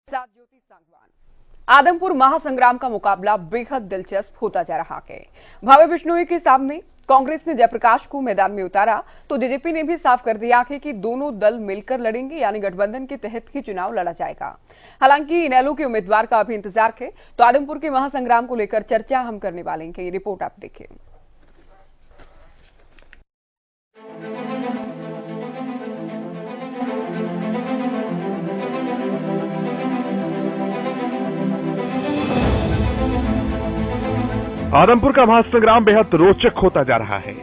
साथ ज्योति सांगवान। आदमपुर महासंग्राम का मुकाबला बेहद दिलचस्प होता जा रहा है। भव्य बिश्नोई के सामने कांग्रेस ने जयप्रकाश को मैदान में उतारा तो जेजेपी ने भी साफ कर दिया है कि दोनों दल मिलकर लड़ेंगे, यानी गठबंधन के तहत ही चुनाव लड़ा जाएगा। हालांकि इनेलो के उम्मीदवार का अभी इंतजार है, तो आदमपुर के महासंग्राम को लेकर चर्चा हम करने वाले हैं। ये रिपोर्ट आप देखिए। आदमपुर का महासंग्राम बेहद रोचक होता जा रहा है।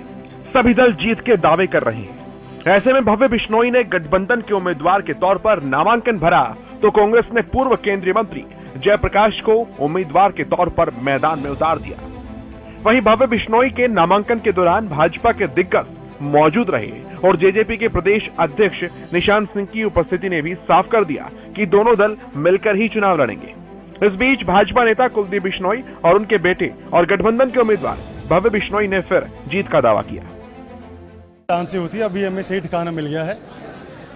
सभी दल जीत के दावे कर रहे हैं। ऐसे में भव्य बिश्नोई ने गठबंधन के उम्मीदवार के तौर पर नामांकन भरा तो कांग्रेस ने पूर्व केंद्रीय मंत्री जयप्रकाश को उम्मीदवार के तौर पर मैदान में उतार दिया। वहीं भव्य बिश्नोई के नामांकन के दौरान भाजपा के दिग्गज मौजूद रहे और जेजेपी के प्रदेश अध्यक्ष निशांत सिंह की उपस्थिति ने भी साफ कर दिया कि दोनों दल मिलकर ही चुनाव लड़ेंगे। इस बीच भाजपा नेता कुलदीप बिश्नोई और उनके बेटे और गठबंधन के उम्मीदवार भव्य बिश्नोई ने फिर जीत का दावा किया। से होती है, अभी हमें सही ठिकाना मिल गया है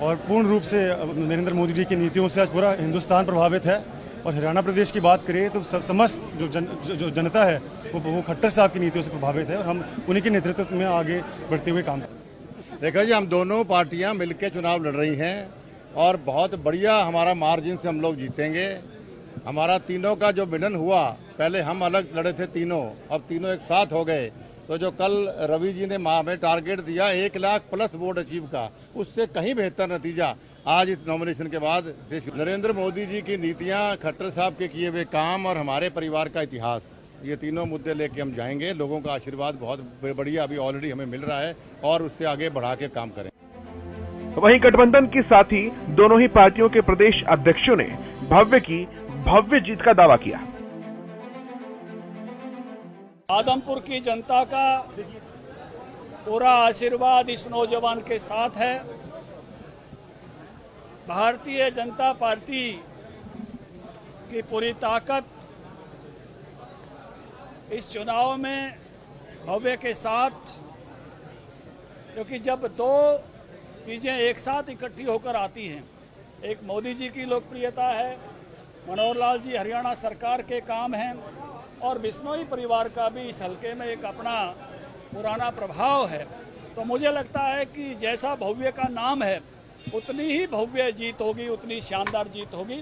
और पूर्ण रूप से नरेंद्र मोदी जी की नीतियों से आज पूरा हिंदुस्तान प्रभावित है। और हरियाणा प्रदेश की बात करें तो समस्त जो जनता है वो खट्टर साहब की नीतियों से प्रभावित है और हम उन्हीं के नेतृत्व में आगे बढ़ते हुए काम करें। देखो जी, हम दोनों पार्टियां मिलकर चुनाव लड़ रही हैं और बहुत बढ़िया हमारा मार्जिन से हम लोग जीतेंगे। हमारा तीनों का जो मिलन हुआ, पहले हम अलग लड़े थे तीनों, अब तीनों एक साथ हो गए। तो जो कल रवि जी ने हमें टारगेट दिया 1 लाख प्लस वोट अचीव का, उससे कहीं बेहतर नतीजा आज इस नॉमिनेशन के बाद नरेंद्र मोदी जी की नीतियां, खट्टर साहब के किए हुए काम और हमारे परिवार का इतिहास, ये तीनों मुद्दे लेके हम जाएंगे। लोगों का आशीर्वाद बहुत बढ़िया अभी ऑलरेडी हमें मिल रहा है और उससे आगे बढ़ा के काम करें। वहीं गठबंधन के साथ ही दोनों ही पार्टियों के प्रदेश अध्यक्षों ने भव्य की भव्य जीत का दावा किया। आदमपुर की जनता का पूरा आशीर्वाद इस नौजवान के साथ है। भारतीय जनता पार्टी की पूरी ताकत इस चुनाव में भव्य के साथ, क्योंकि जब दो चीजें एक साथ इकट्ठी होकर आती हैं, एक मोदी जी की लोकप्रियता है, मनोहर लाल जी हरियाणा सरकार के काम हैं और बिश्नोई परिवार का भी इस हलके में एक अपना पुराना प्रभाव है, तो मुझे लगता है कि जैसा भव्य का नाम है उतनी ही भव्य जीत होगी, उतनी शानदार जीत होगी।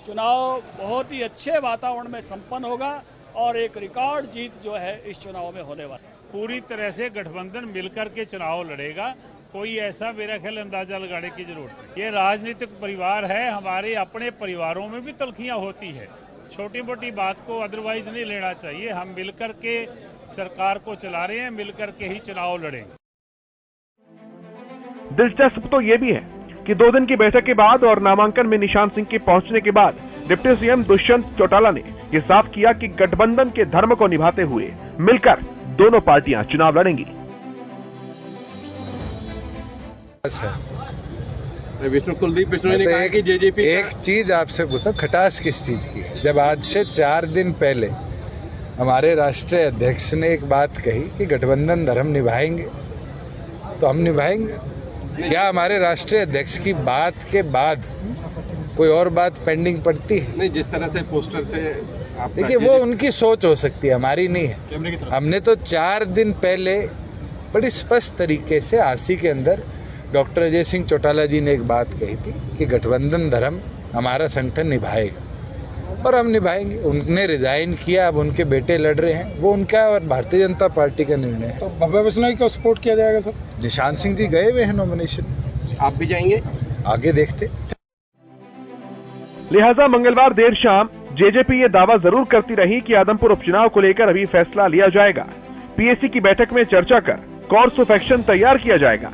चुनाव बहुत ही अच्छे वातावरण में संपन्न होगा और एक रिकॉर्ड जीत जो है इस चुनाव में होने वाली। पूरी तरह से गठबंधन मिलकर के चुनाव लड़ेगा, कोई ऐसा मेरा ख्याल अंदाजा लगाने की जरूरत नहीं। ये राजनीतिक परिवार है, हमारे अपने परिवारों में भी तलखियां होती है, छोटी मोटी बात को अदरवाइज नहीं लेना चाहिए। हम मिलकर के सरकार को चला रहे हैं, मिलकर के ही चुनाव लड़ेंगे। दिलचस्प तो ये भी है कि 2 दिन की बैठक के बाद और नामांकन में निशांत सिंह के पहुंचने के बाद डिप्टी सीएम दुष्यंत चौटाला ने ये साफ किया कि गठबंधन के धर्म को निभाते हुए मिलकर दोनों पार्टियां चुनाव लड़ेंगी। कुलदीप बिश्नोई ने कहा कि जेजेपी एक चीज आपसे पूछा, खटास किस चीज की है? जब आज से 4 दिन पहले हमारे राष्ट्रीय अध्यक्ष ने एक बात कही कि गठबंधन धर्म निभाएंगे, तो हम निभाएंगे। क्या हमारे राष्ट्रीय अध्यक्ष की बात के बाद कोई और बात पेंडिंग पड़ती है? नहीं, जिस तरह से पोस्टर से देखिए, वो उनकी सोच हो सकती है, हमारी नहीं है। हमने तो 4 दिन पहले बड़ी स्पष्ट तरीके से आसी के अंदर डॉक्टर अजय सिंह चौटाला जी ने एक बात कही थी कि गठबंधन धर्म हमारा संगठन निभाएगा और हम निभाएंगे। उनने रिजाइन किया, अब उनके बेटे लड़ रहे हैं, वो उनका और भारतीय जनता पार्टी का निर्णय है। तो भव्य बिश्नोई को सपोर्ट किया जाएगा सर? निशांत सिंह जी गए हुए हैं नॉमिनेशन, आप भी जाएंगे? आगे देखते। लिहाजा मंगलवार देर शाम जेजेपी ये दावा जरूर करती रही कि आदमपुर उपचुनाव को लेकर अभी फैसला लिया जाएगा। पीएसी की बैठक में चर्चा कर कोर्स ऑफ एक्शन तैयार किया जाएगा।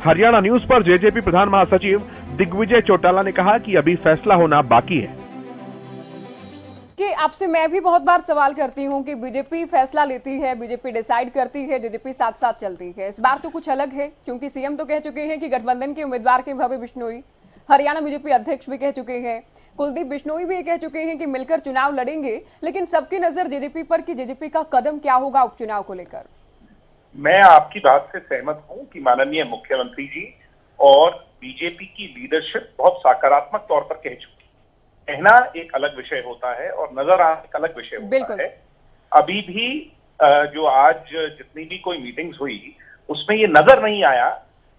हरियाणा न्यूज पर जेजेपी प्रधान महासचिव दिग्विजय चौटाला ने कहा कि अभी फैसला होना बाकी है। कि आपसे मैं भी बहुत बार सवाल करती हूं कि बीजेपी फैसला लेती है, बीजेपी डिसाइड करती है, जेजेपी साथ साथ चलती है। इस बार तो कुछ अलग है, क्योंकि सीएम तो कह चुके हैं कि गठबंधन के उम्मीदवार के भव्य बिश्नोई, हरियाणा बीजेपी अध्यक्ष भी कह चुके हैं, कुलदीप बिश्नोई भी कह चुके हैं कि मिलकर चुनाव लड़ेंगे, लेकिन सबकी नजर जेजेपी पर कि जेजेपी का कदम क्या होगा उपचुनाव को लेकर। मैं आपकी बात से सहमत हूं कि माननीय मुख्यमंत्री जी और बीजेपी की लीडरशिप बहुत सकारात्मक तौर पर कह चुकी है। कहना एक अलग विषय होता है और नजर आना एक अलग विषय होता है। अभी भी जो आज जितनी भी कोई मीटिंग्स हुई उसमें ये नजर नहीं आया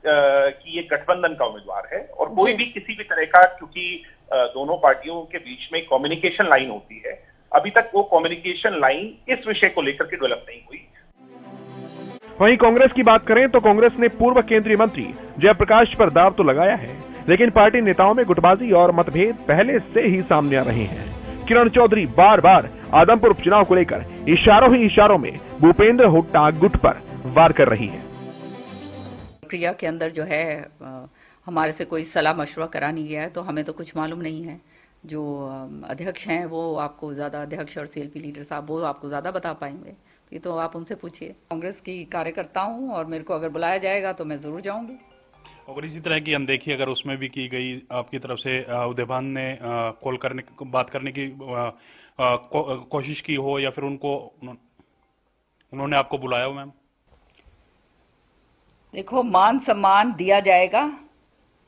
कि ये गठबंधन का उम्मीदवार है और कोई भी किसी भी तरह का, क्योंकि दोनों पार्टियों के बीच में कम्युनिकेशन लाइन होती है, अभी तक वो कम्युनिकेशन लाइन इस विषय को लेकर के डेवलप नहीं हुई। वहीं कांग्रेस की बात करें तो कांग्रेस ने पूर्व केंद्रीय मंत्री जयप्रकाश पर दांव तो लगाया है, लेकिन पार्टी नेताओं में गुटबाजी और मतभेद पहले से ही सामने आ रहे हैं। किरण चौधरी बार बार आदमपुर उपचुनाव को लेकर इशारों ही इशारों में भूपेंद्र हुड्डा गुट पर वार कर रही है। प्रक्रिया के अंदर जो है हमारे से कोई सलाह मशवरा करा नहीं गया है, तो हमें तो कुछ मालूम नहीं है। जो अध्यक्ष हैं वो आपको ज्यादा, अध्यक्ष और सीएलपी लीडर साहब वो आपको ज्यादा बता पाएंगे, ये तो आप उनसे पूछिए। कांग्रेस की कार्यकर्ता हूं और मेरे को अगर बुलाया जाएगा तो मैं जरूर जाऊंगी। और इसी तरह की अनदेखी अगर उसमें भी की गई आपकी तरफ से, उदयभान ने कॉल करने, बात करने की कोशिश की हो या फिर उन्होंने आपको बुलाया हो मैम? देखो, मान सम्मान दिया जाएगा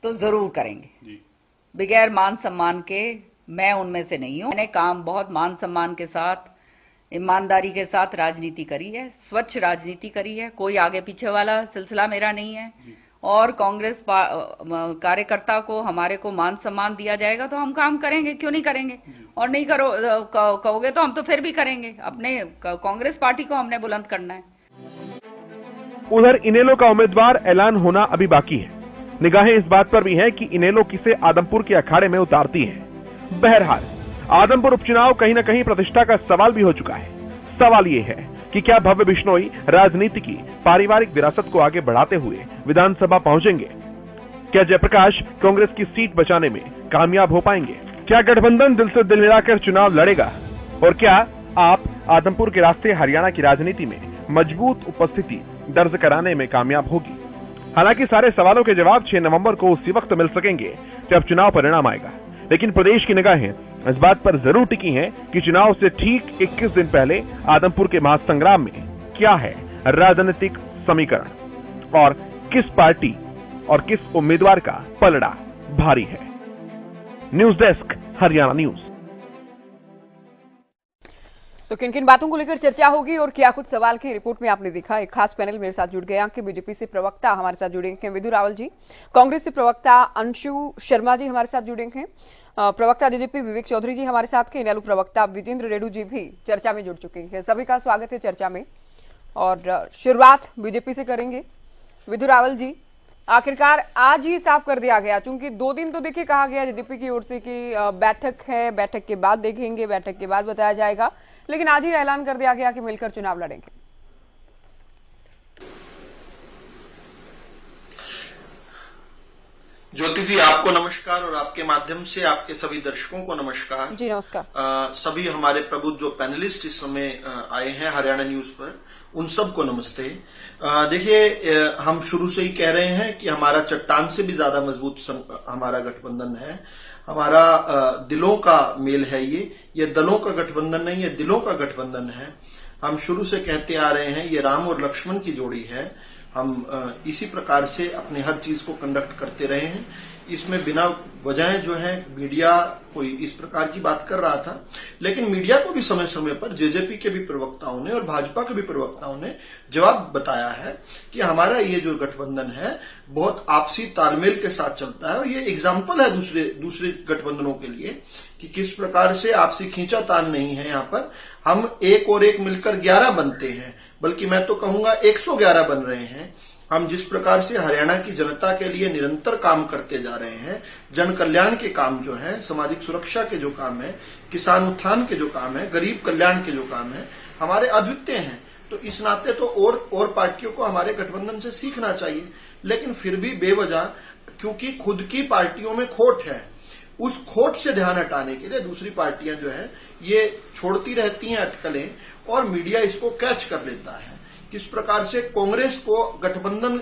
तो जरूर करेंगे जी। बगैर मान सम्मान के मैं उनमें से नहीं हूं। मैंने काम बहुत मान सम्मान के साथ, ईमानदारी के साथ राजनीति करी है, स्वच्छ राजनीति करी है, कोई आगे पीछे वाला सिलसिला मेरा नहीं है। और कांग्रेस कार्यकर्ता को, हमारे को मान सम्मान दिया जाएगा तो हम काम करेंगे, क्यों नहीं करेंगे। और नहीं कहोगे तो हम तो फिर भी करेंगे। अपने कांग्रेस पार्टी को हमने बुलंद करना है। उधर इनेलो का उम्मीदवार ऐलान होना अभी बाकी है। निगाहें इस बात पर भी हैं कि इनेलो किसे आदमपुर के अखाड़े में उतारती है। बहरहाल आदमपुर उपचुनाव कहीं न कहीं प्रतिष्ठा का सवाल भी हो चुका है। सवाल ये है कि क्या भव्य बिश्नोई राजनीति की पारिवारिक विरासत को आगे बढ़ाते हुए विधानसभा पहुंचेंगे? क्या जयप्रकाश कांग्रेस की सीट बचाने में कामयाब हो पाएंगे? क्या गठबंधन दिल से दिल मिलाकर चुनाव लड़ेगा? और क्या आप आदमपुर के रास्ते हरियाणा की राजनीति में मजबूत उपस्थिति दर्ज कराने में कामयाब होगी? हालांकि सारे सवालों के जवाब 6 नवंबर को उसी वक्त मिल सकेंगे जब चुनाव परिणाम आएगा, लेकिन प्रदेश की निगाहें इस बात पर जरूर टिकी हैं कि चुनाव से ठीक 21 दिन पहले आदमपुर के महासंग्राम में क्या है राजनीतिक समीकरण और किस पार्टी और किस उम्मीदवार का पलड़ा भारी है। News desk, Haryana news. तो किन किन बातों को लेकर चर्चा होगी और क्या कुछ सवाल की रिपोर्ट में आपने देखा। एक खास पैनल मेरे साथ जुड़ गया कि बीजेपी से प्रवक्ता हमारे साथ जुड़े हैं विधु रावल जी, कांग्रेस से प्रवक्ता अंशु शर्मा जी हमारे साथ जुड़े हैं, प्रवक्ता जेजेपी विवेक चौधरी जी हमारे साथ के, इनेलो प्रवक्ता विजेंद्र रेड्डी जी भी चर्चा में जुड़ चुके हैं। सभी का स्वागत है चर्चा में। और शुरुआत बीजेपी से करेंगे। विधु रावल जी, आखिरकार आज ही साफ कर दिया गया, चूंकि 2 दिन तो देखिए कहा गया जेजेपी की ओर से कि बैठक है, बैठक के बाद देखेंगे, बैठक के बाद बताया जाएगा, लेकिन आज ही ऐलान कर दिया गया कि मिलकर चुनाव लड़ेंगे। ज्योति जी, आपको नमस्कार और आपके माध्यम से आपके सभी दर्शकों को नमस्कार। जी नमस्कार। सभी हमारे प्रबुद्ध जो पैनलिस्ट इस समय आए हैं हरियाणा न्यूज पर, उन सबको नमस्ते। देखिए, हम शुरू से ही कह रहे हैं कि हमारा चट्टान से भी ज्यादा मजबूत हमारा गठबंधन है। हमारा दिलों का मेल है। ये दलों का गठबंधन नहीं, ये दिलों का गठबंधन है। हम शुरू से कहते आ रहे हैं ये राम और लक्ष्मण की जोड़ी है। हम इसी प्रकार से अपने हर चीज को कंडक्ट करते रहे हैं। इसमें बिना वजह जो है मीडिया कोई इस प्रकार की बात कर रहा था, लेकिन मीडिया को भी समय समय पर जेजेपी के भी प्रवक्ताओं ने और भाजपा के भी प्रवक्ताओं ने जवाब बताया है कि हमारा ये जो गठबंधन है बहुत आपसी तालमेल के साथ चलता है। और ये एग्जाम्पल है दूसरे गठबंधनों के लिए कि किस प्रकार से आपसी खींचातान नहीं है। यहाँ पर हम एक और एक मिलकर 11 बनते हैं, बल्कि मैं तो कहूंगा 111 बन रहे हैं। हम जिस प्रकार से हरियाणा की जनता के लिए निरंतर काम करते जा रहे हैं, जन कल्याण के काम जो है, सामाजिक सुरक्षा के जो काम है, किसान उत्थान के जो काम है, गरीब कल्याण के जो काम है, हमारे अद्वितीय हैं। तो इस नाते तो और पार्टियों को हमारे गठबंधन से सीखना चाहिए, लेकिन फिर भी बेवजह, क्योंकि खुद की पार्टियों में खोट है, उस खोट से ध्यान हटाने के लिए दूसरी पार्टियां जो है ये छोड़ती रहती हैं अटकलें, और मीडिया इसको कैच कर लेता है। किस प्रकार से कांग्रेस को गठबंधन,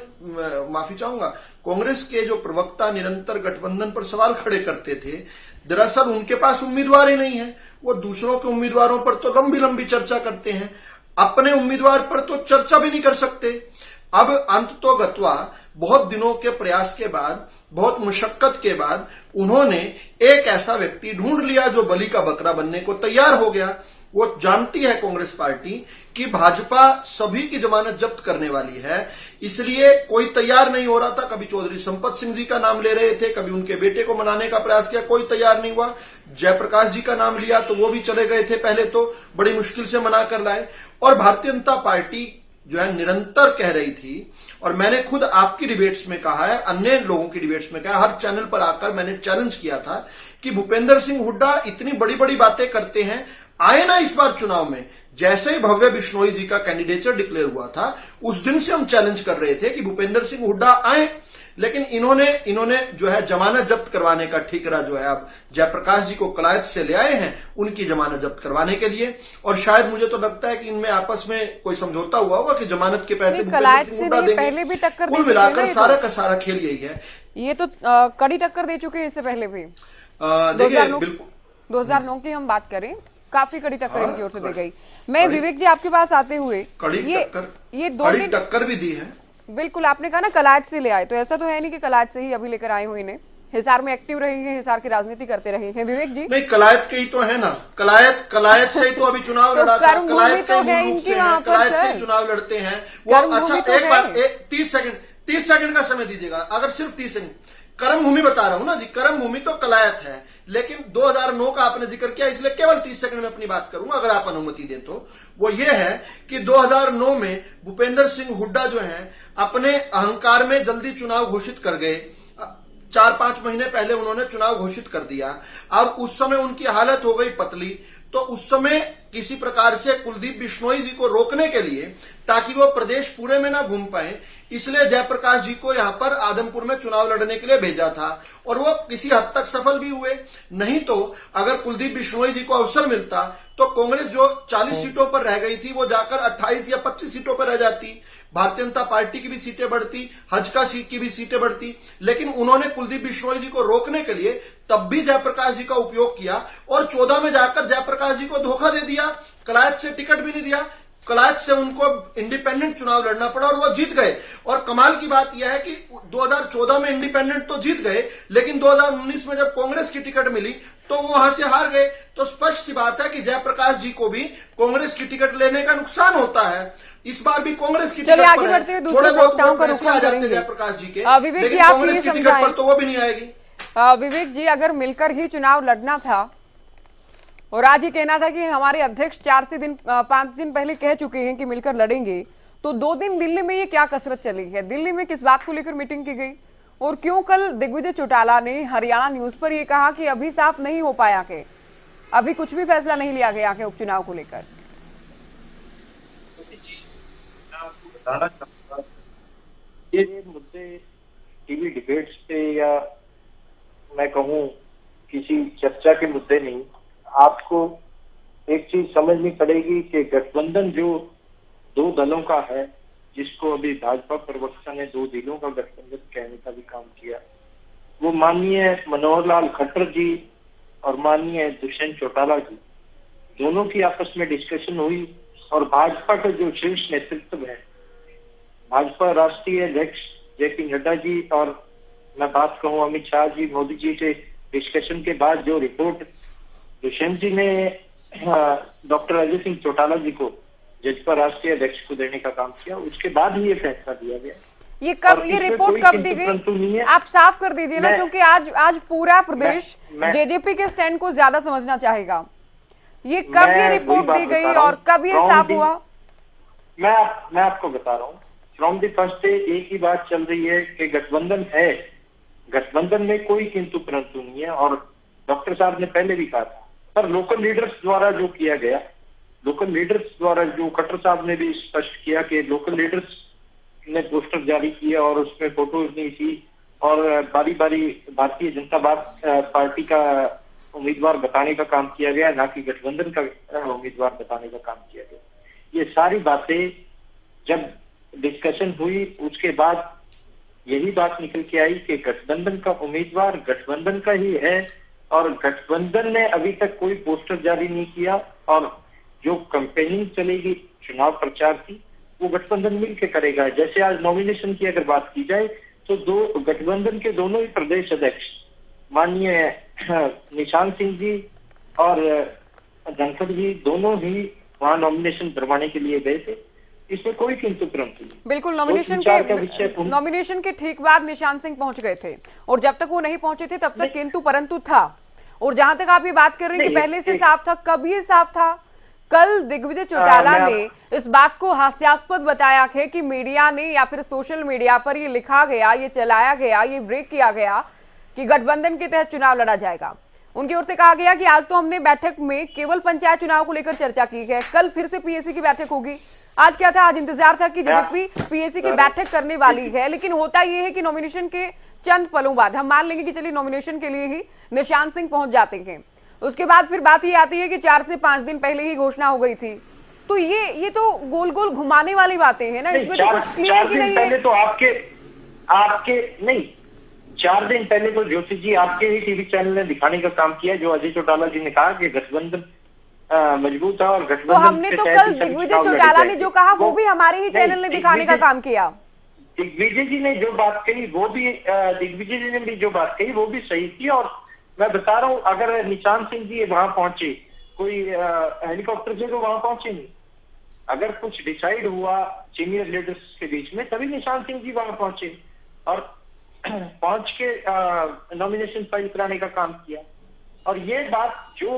माफी चाहूंगा, कांग्रेस के जो प्रवक्ता निरंतर गठबंधन पर सवाल खड़े करते थे, दरअसल उनके पास उम्मीदवार ही नहीं है। वो दूसरों के उम्मीदवारों पर तो लंबी लंबी चर्चा करते हैं, अपने उम्मीदवार पर तो चर्चा भी नहीं कर सकते। अब अंत तो गत्वा बहुत दिनों के प्रयास के बाद बहुत मुशक्कत के बाद उन्होंने एक ऐसा व्यक्ति ढूंढ लिया जो बलि का बकरा बनने को तैयार हो गया। वो जानती है कांग्रेस पार्टी कि भाजपा सभी की जमानत जब्त करने वाली है, इसलिए कोई तैयार नहीं हो रहा था। कभी चौधरी संपत सिंह जी का नाम ले रहे थे, कभी उनके बेटे को मनाने का प्रयास किया, कोई तैयार नहीं हुआ। जयप्रकाश जी का नाम लिया तो वो भी चले गए थे, पहले तो बड़ी मुश्किल से मना कर लाए। और भारतीय जनता पार्टी जो है निरंतर कह रही थी, और मैंने खुद आपकी डिबेट्स में कहा है, अन्य लोगों की डिबेट्स में कहा, हर चैनल पर आकर मैंने चैलेंज किया था कि भूपेंद्र सिंह हुड्डा इतनी बड़ी बड़ी बातें करते हैं, आए ना इस बार चुनाव में। जैसे ही भव्य बिश्नोई जी का कैंडिडेचर डिक्लेयर हुआ था, उस दिन से हम चैलेंज कर रहे थे कि भूपेंद्र सिंह हुड्डा आए, लेकिन इन्होंने जो है जमानत जब्त करवाने का ठिकरा जो है अब जयप्रकाश जी को कलायत से ले आए हैं, उनकी जमानत जब्त करवाने के लिए। और शायद मुझे तो लगता है कि इनमें आपस में कोई समझौता हुआ होगा कि जमानत के पैसे भूपेंद्र सिंह हुड्डा देंगे। कुल मिलाकर सारा का सारा खेल यही है। ये तो कड़ी टक्कर दे चुके हैं इससे पहले भी। देखिए, बिल्कुल 2009 की हम बात करें, काफी कड़ी टक्कर इनकी ओर से दी गई। मैं विवेक जी आपके पास आते हुए ये दो टक्कर भी दी है। बिल्कुल, आपने कहा ना कलायत से ले आए, तो ऐसा तो है नहीं कि कलायत से ही अभी लेकर आए हुए इन्हें। हिसार में एक्टिव रहे हैं, हिसार की राजनीति करते रहे हैं। विवेक जी नहीं, कलायत के ही तो है ना, कलायत से ही तो अभी चुनाव लड़ा था। कलायत तो है इनकी वहां पर, कलायत से चुनाव लड़ते हैं वो। अच्छा, एक बार 30 सेकंड का समय दीजिएगा, अगर सिर्फ 30 सेकंड। कर्म भूमि बता रहा हूं ना जी, कर्म भूमि तो कलायत है, लेकिन 2009 का आपने जिक्र किया, इसलिए केवल 30 सेकंड में अपनी बात करूंगा, अगर आप अनुमति दें तो। वो ये है कि 2009 में भूपेंद्र सिंह हुड्डा जो है अपने अहंकार में जल्दी चुनाव घोषित कर गए। 4-5 महीने पहले उन्होंने चुनाव घोषित कर दिया। अब उस समय उनकी हालत हो गई पतली, तो उस समय किसी प्रकार से कुलदीप बिश्नोई जी को रोकने के लिए, ताकि वो प्रदेश पूरे में ना घूम पाए, इसलिए जयप्रकाश जी को यहां पर आदमपुर में चुनाव लड़ने के लिए भेजा था, और वो किसी हद तक सफल भी हुए। नहीं तो अगर कुलदीप बिश्नोई जी को अवसर मिलता तो कांग्रेस जो 40 सीटों पर रह गई थी वो जाकर 28 या 25 सीटों पर रह जाती, भारतीय जनता पार्टी की भी सीटें बढ़ती, हजका सीट की भी सीटें बढ़ती। लेकिन उन्होंने कुलदीप बिश्नोई जी को रोकने के लिए तब भी जयप्रकाश जी का उपयोग किया, और 14 में जाकर जयप्रकाश जी को धोखा दे दिया, कलायत से टिकट भी नहीं दिया, कलायत से उनको इंडिपेंडेंट चुनाव लड़ना पड़ा और वो जीत गए। और कमाल की बात यह है कि 2014 में इंडिपेंडेंट तो जीत गए, लेकिन 2019 में जब कांग्रेस की टिकट मिली तो वो वहां से हार गए। तो स्पष्ट सी बात है कि जयप्रकाश जी को भी कांग्रेस की टिकट लेने का नुकसान होता है। इस बार भी कांग्रेस की टिकट आगे बढ़ते हुए थोड़े बहुत पैसे आ जाते हैं जयप्रकाश जी के, विवेक जी कांग्रेस की टिकट पर तो वो भी नहीं आएगी। विवेक जी, अगर मिलकर ही चुनाव लड़ना था, और आज ये कहना था कि हमारे अध्यक्ष 5 दिन पहले कह चुके हैं कि मिलकर लड़ेंगे, तो 2 दिन दिल्ली में ये क्या कसरत चली है? दिल्ली में किस बात को लेकर मीटिंग की गई? और क्यों कल दिग्विजय चौटाला ने हरियाणा न्यूज पर यह कहा कि अभी साफ नहीं हो पाया कि अभी कुछ भी फैसला नहीं लिया गया कि उपचुनाव को लेकर? मैं आपको बताना चाहूंगा, ये मुद्दे टीवी डिबेट्स पे या मैं कहूँ किसी चर्चा के मुद्दे नहीं। आपको एक चीज समझनी पड़ेगी कि गठबंधन जो 2 दलों का है, जिसको अभी भाजपा प्रवक्ता ने 2 दिलों का गठबंधन कहने का भी काम किया, वो माननीय मनोहर लाल खट्टर जी और माननीय दुष्यंत चौटाला जी दोनों की आपस में डिस्कशन हुई, और भाजपा का जो शीर्ष नेतृत्व है, भाजपा राष्ट्रीय अध्यक्ष जेपी नड्डा जी और मैं बात कहूँ अमित शाह जी, मोदी जी के डिस्कशन के बाद जो रिपोर्ट दुष्यंत जी ने डॉक्टर अजय सिंह चौटाला जी को, जजपा राष्ट्रीय अध्यक्ष को देने का काम किया, उसके बाद ही ये फैसला दिया गया। ये रिपोर्ट कब दी गई? आप साफ कर दीजिए ना, क्योंकि आज पूरा प्रदेश जेजेपी के स्टैंड को ज्यादा समझना चाहेगा। ये कब ये रिपोर्ट दी गई और कब ये साफ हुआ? मैं आपको बता रहा हूँ, फ्रॉम द फर्स्ट डे एक ही बात चल रही है कि गठबंधन है, गठबंधन में कोई किंतु परंतु नहीं है। और डॉक्टर साहब ने पहले भी कहा था, पर लोकल लीडर्स द्वारा जो किया गया, लोकल लीडर्स द्वारा जो खट्टर साहब ने भी स्पष्ट किया कि लोकल लीडर्स ने पोस्टर जारी किया और उसमें फोटोज नहीं थी, और बारी बारी भारतीय जनता पार्टी का उम्मीदवार बताने का काम किया गया, ना कि गठबंधन का उम्मीदवार बताने का काम किया गया। ये सारी बातें जब डिस्कशन हुई, उसके बाद यही बात निकल के आई कि गठबंधन का उम्मीदवार गठबंधन का ही है, और गठबंधन ने अभी तक कोई पोस्टर जारी नहीं किया, और जो कैंपेनिंग चलेगी चुनाव प्रचार की वो गठबंधन मिलकर करेगा। जैसे आज नॉमिनेशन की अगर बात की जाए तो दो गठबंधन के दोनों ही प्रदेश अध्यक्ष माननीय निशांत सिंह जी और धनखड़ जी दोनों ही वहाँ नॉमिनेशन भरवाने के लिए गए थे। इसमें कोई किंतु परंतु नहीं। बिल्कुल, नॉमिनेशन के ठीक बाद निशांत सिंह पहुंच गए थे और जब तक वो नहीं पहुंचे थे तब तक किंतु परंतु था। और जहां तक आप ये बात कर रहे हैं कि पहले से साफ था, कब ये साफ था? कल दिग्विजय चौटाला ने इस बात को हास्यास्पद बताया है कि मीडिया ने या फिर सोशल मीडिया पर ये लिखा गया, ये चलाया गया, ये ब्रेक किया गया कि गठबंधन के तहत चुनाव लड़ा जाएगा। उनकी ओर से कहा गया कि आज तो हमने बैठक में केवल पंचायत चुनाव को लेकर चर्चा की है, कल फिर से पीएसी की बैठक होगी। आज क्या था? आज इंतजार था कि जेजेपी पीएसी की बैठक करने वाली है, लेकिन होता यह है कि नॉमिनेशन के चंद पलों बाद हम मान लेंगे कि चलिए नॉमिनेशन के लिए ही निशांत सिंह पहुंच जाते हैं, उसके बाद फिर बात ये आती है कि 4 से 5 दिन पहले ही घोषणा हो गई थी। तो ये तो गोल गोल घुमाने वाली बातें हैं ना, इसमें तो कुछ क्लियर ही नहीं है। तो आपके नहीं 4 दिन पहले तो ज्योति जी आपके ही टीवी चैनल ने दिखाने का काम किया, जो अजय चौटाला जी ने कहा कि गठबंधन मजबूत था और गठबंधन। तो हमने तो कल दिग्विजय चौटाला ने जो कहा वो भी हमारे ही चैनल ने दिखाने का काम किया। दिग्विजय जी ने जो बात कही वो भी दिग्विजय जी ने भी जो बात कही वो भी सही थी। और मैं बता रहा हूँ, अगर निशांत सिंह जी वहां पहुंचे, कोई हेलीकॉप्टर से तो वहां पहुंचे नहीं, अगर कुछ डिसाइड हुआ सीनियर लीडर्स के बीच में तभी निशांत सिंह जी वहां पहुंचे और पहुंच के नॉमिनेशन फाइल कराने का काम किया। और ये बात जो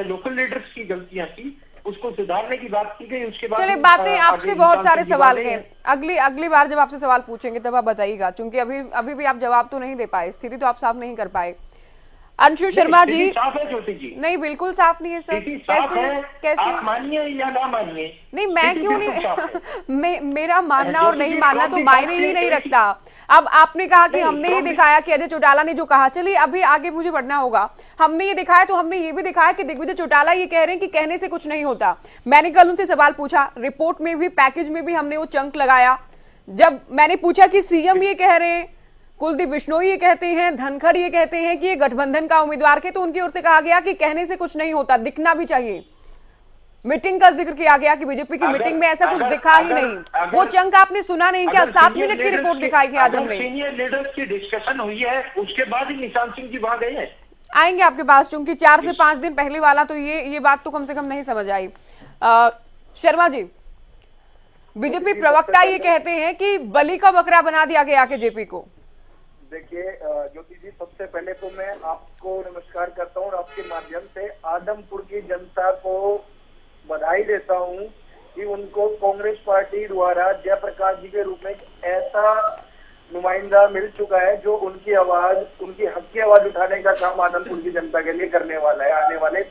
लोकल लीडर्स की गलतियां थी उसको सुधारने की बात की गई। उसके बाद चलिए, बातें आपसे बहुत सारे सवाल हैं, अगली बार जब आपसे सवाल पूछेंगे तब आप बताइएगा, क्योंकि अभी भी आप जवाब तो नहीं दे पाए, स्थिति तो आप साफ नहीं कर पाए। अंशु शर्मा जी, साफ है ज्योति जी? नहीं, बिल्कुल साफ नहीं है सर। कैसे आप मानिए या ना मानिए? नहीं, मैं क्यों नहीं मेरा मानना और नहीं मानना तो मायने ही नहीं रखता। अब आपने कहा कि हमने ये दिखाया कि अजय चौटाला ने जो कहा, चलिए अभी आगे मुझे बढ़ना होगा। हमने ये दिखाया तो हमने ये भी दिखाया कि दिग्विजय चौटाला ये कह रहे हैं कि कहने से कुछ नहीं होता। मैंने कल उनसे सवाल पूछा, रिपोर्ट में भी पैकेज में भी हमने वो चंक लगाया। जब मैंने पूछा कि सीएम ये कह रहे हैं, कुलदीप बिश्नोई ये कहते हैं, धनखड़ ये कहते हैं कि ये गठबंधन का उम्मीदवार थे, तो उनकी ओर से कहा गया कि कहने से कुछ नहीं होता, दिखना भी चाहिए। मीटिंग का जिक्र किया गया कि बीजेपी की मीटिंग में ऐसा कुछ दिखा ही नहीं। वो चंक आपने सुना नहीं क्या? 7 मिनट की रिपोर्ट दिखाई है आज हमने। सीनियर लीडर्स की डिस्कशन हुई है, उसके बाद ही निशांत सिंह जी वहां गए हैं। आएंगे आपके पास, क्योंकि 4 से 5 दिन पहले वाला तो ये बात तो कम से कम नहीं समझ आई। शर्मा जी, बीजेपी प्रवक्ता ये कहते हैं कि बलि का बकरा बना दिया गया के जेपी को। देखिए ज्योति जी, सबसे पहले तो मैं आपको नमस्कार करता हूँ और आपके माध्यम से आदमपुर की जनता को बधाई देता हूँ कि उनको कांग्रेस पार्टी द्वारा जयप्रकाश जी के रूप में ऐसा नुमाइंदा मिल चुका है जो उनकी आवाज, उनकी हक की आवाज उठाने का काम आदमपुर की जनता के लिए करने वाला है, आने वाले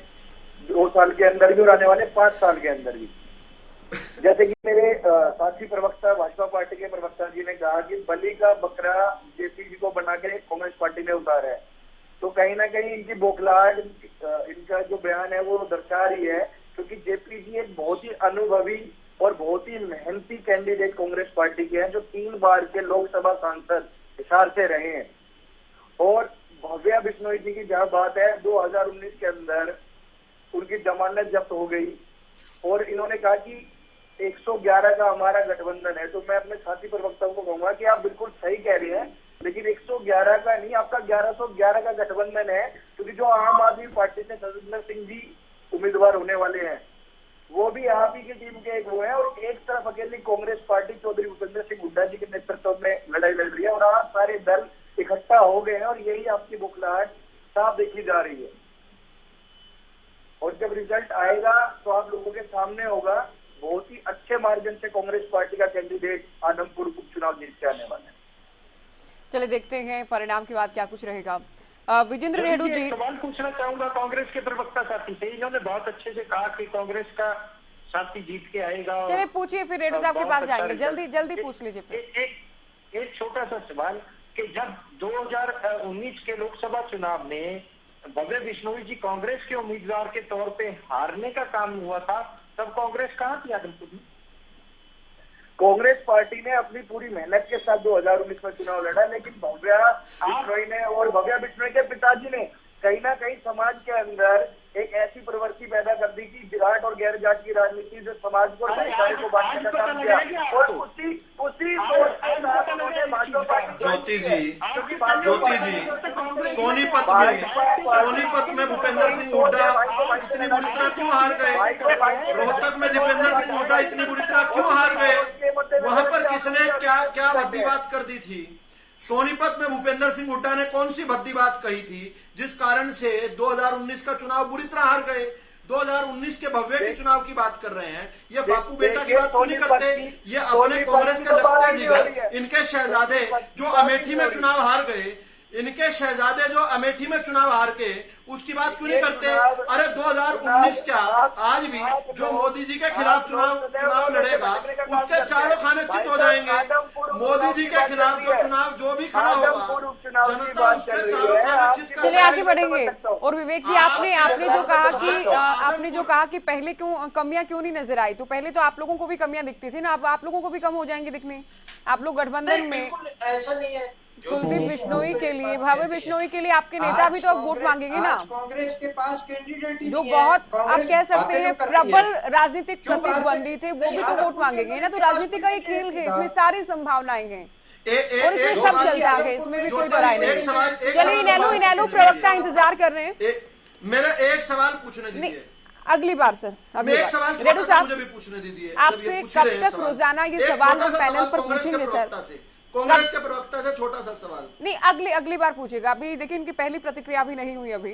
2 साल के अंदर भी और आने वाले 5 साल के अंदर भी। जैसे कि मेरे साथी प्रवक्ता, भाजपा पार्टी के प्रवक्ता जी ने कहा कि बलि का बकरा जेपी जी को बना के कांग्रेस पार्टी ने उतारा है, तो कहीं ना कहीं इनकी बौखलाहट, इनका जो बयान है वो दर्शा रही है, क्योंकि जेपी जी एक बहुत ही अनुभवी और बहुत ही मेहनती कैंडिडेट कांग्रेस पार्टी के हैं, जो 3 बार के लोकसभा सांसद हिसार से रहे हैं। और भव्या बिश्नोई जी की जहां बात है, 2019 के अंदर उनकी जमानत जब्त हो गई और इन्होंने कहा कि 111 का हमारा गठबंधन है। तो मैं अपने साथी प्रवक्ताओं को कहूंगा कि आप बिल्कुल सही कह रहे हैं, लेकिन 111 का नहीं, आपका 1111 का गठबंधन है, क्योंकि जो आम आदमी पार्टी से सतेंद्र सिंह जी उम्मीदवार होने वाले हैं वो भी आप ही की टीम के एक वो है, और एक तरफ अकेली कांग्रेस पार्टी चौधरी भूपेंद्र सिंह हुड्डा जी के नेतृत्व में लड़ाई लड़ रही है और आज सारे दल इकट्ठा हो गए हैं और यही आपकी बौखलाहट साफ देखी जा रही है। और जब रिजल्ट आएगा तो आप लोगों के सामने होगा, बहुत ही अच्छे मार्जिन से कांग्रेस पार्टी का कैंडिडेट आदमपुर उपचुनाव जीत के आने वाला है। चलिए देखते हैं परिणाम के बाद क्या कुछ रहेगा। विजेंद्र रेणु जी, सवाल पूछना चाहूंगा कांग्रेस के प्रवक्ता साथी से। इन्होंने बहुत अच्छे से कहा कि कांग्रेस का साथी जीत के आएगा। चलिए पूछिए, फिर रेणु साहब के पास जाएंगे। जल्दी पूछ लीजिए। एक छोटा सा सवाल कि जब 2019 के लोकसभा चुनाव में भव्य बिश्नोई जी कांग्रेस के उम्मीदवार के तौर पे हारने का काम हुआ था, तब कांग्रेस कहाँ थी आदमपुर में? कांग्रेस पार्टी ने अपनी पूरी मेहनत के साथ 2019 में चुनाव लड़ा, लेकिन भव्या बिश्नोई ने और भव्या बिश्नोई के पिताजी ने कहीं ना कहीं समाज के अंदर एक ऐसी प्रवृत्ति पैदा कर दी कि जाट और गैर जाट की राजनीति जो समाज को भाईचारे को बांटने का काम किया, और उसी सोच के साथ उन्होंने भाजपा पार्टी ज्योति जी सोनीपत में भूपेंद्र सिंह हुड्डा इतनी बुरी तरह क्यों हार गए? रोहतक में दीपेंद्र सिंह हुड्डा इतनी बुरी तरह क्यों हार गए? वहां पर किसने क्या भद्दी बात कर दी थी? सोनीपत में भूपेंद्र सिंह हुड्डा ने कौन सी भद्दी बात कही थी जिस कारण से 2019 का चुनाव बुरी तरह हार गए? 2019 के भव्य के चुनाव की बात कर रहे हैं, ये बापू बेटा की बात क्यों नहीं करते? ये अपने कांग्रेस के लगते जिगर इनके शहजादे जो अमेठी में चुनाव हार गए, इनके शहजादे जो अमेठी में चुनाव हार के उसकी बात क्यों नहीं करते? अरे 2019 क्या आज भी जो मोदी जी के खिलाफ चुनाव लड़ेगा उसके चारों खाने चित हो जाएंगे। मोदी जी के खिलाफ जो भी खड़ा होगा जनता उसके चारों खाने चित कर। चलिए आगे बढ़ेंगे। और विवेक जी आपने जो कहा कि पहले क्यों कमियां क्यों नहीं नजर आई, तो पहले तो आप लोगों को भी कमियां दिखती थी ना, अब आप लोगों को भी कम हो जाएंगे दिखने। आप लोग गठबंधन में ऐसा नहीं है। कुलदीप बिश्नोई के लिए, भव्य बिश्नोई के लिए आपके नेता भी तो अब वोट मांगेंगे ना। कांग्रेस के पास कैंडिडेट ही जो बहुत आप कह सकते हैं प्रबल राजनीतिक प्रतिद्वंदी थे वो भी तो वोट मांगेंगे ना। तो राजनीति का एक खेल है, इसमें सारी संभावनाएं हैं और इसमें सब चलता है, इसमें भी कोई डराई नहीं। चलिए इनेलो प्रवक्ता इंतजार कर रहे हैं। मेरा एक सवाल पूछने दीजिए अगली बार सर, अगली बार रेडू साहब मुझे भी पूछने दीजिए। आपसे कब तक रोजाना ये सवाल हम पैनल पर पूछेंगे सर? कांग्रेस के प्रवक्ता से छोटा सा सवाल। नहीं, अगली बार पूछेगा। अभी देखिए इनकी पहली प्रतिक्रिया भी नहीं हुई अभी।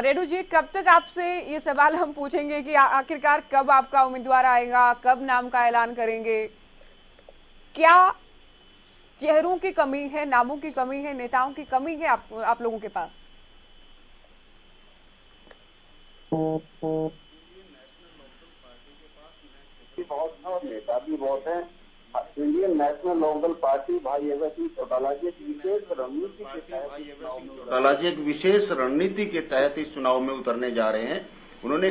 रेडू जी, कब तक आपसे ये सवाल हम पूछेंगे कि आखिरकार कब आपका उम्मीदवार आएगा, कब नाम का ऐलान करेंगे? क्या चेहरों की कमी है, नामों की कमी है, नेताओं की कमी है आप लोगों के पास? बहुत है और नेता भी बहुत है। इंडियन नेशनल लोकदल पार्टी भाई सिंह चौटाला जी एक विशेष रणनीति के तहत इस चुनाव में उतरने जा रहे हैं। उन्होंने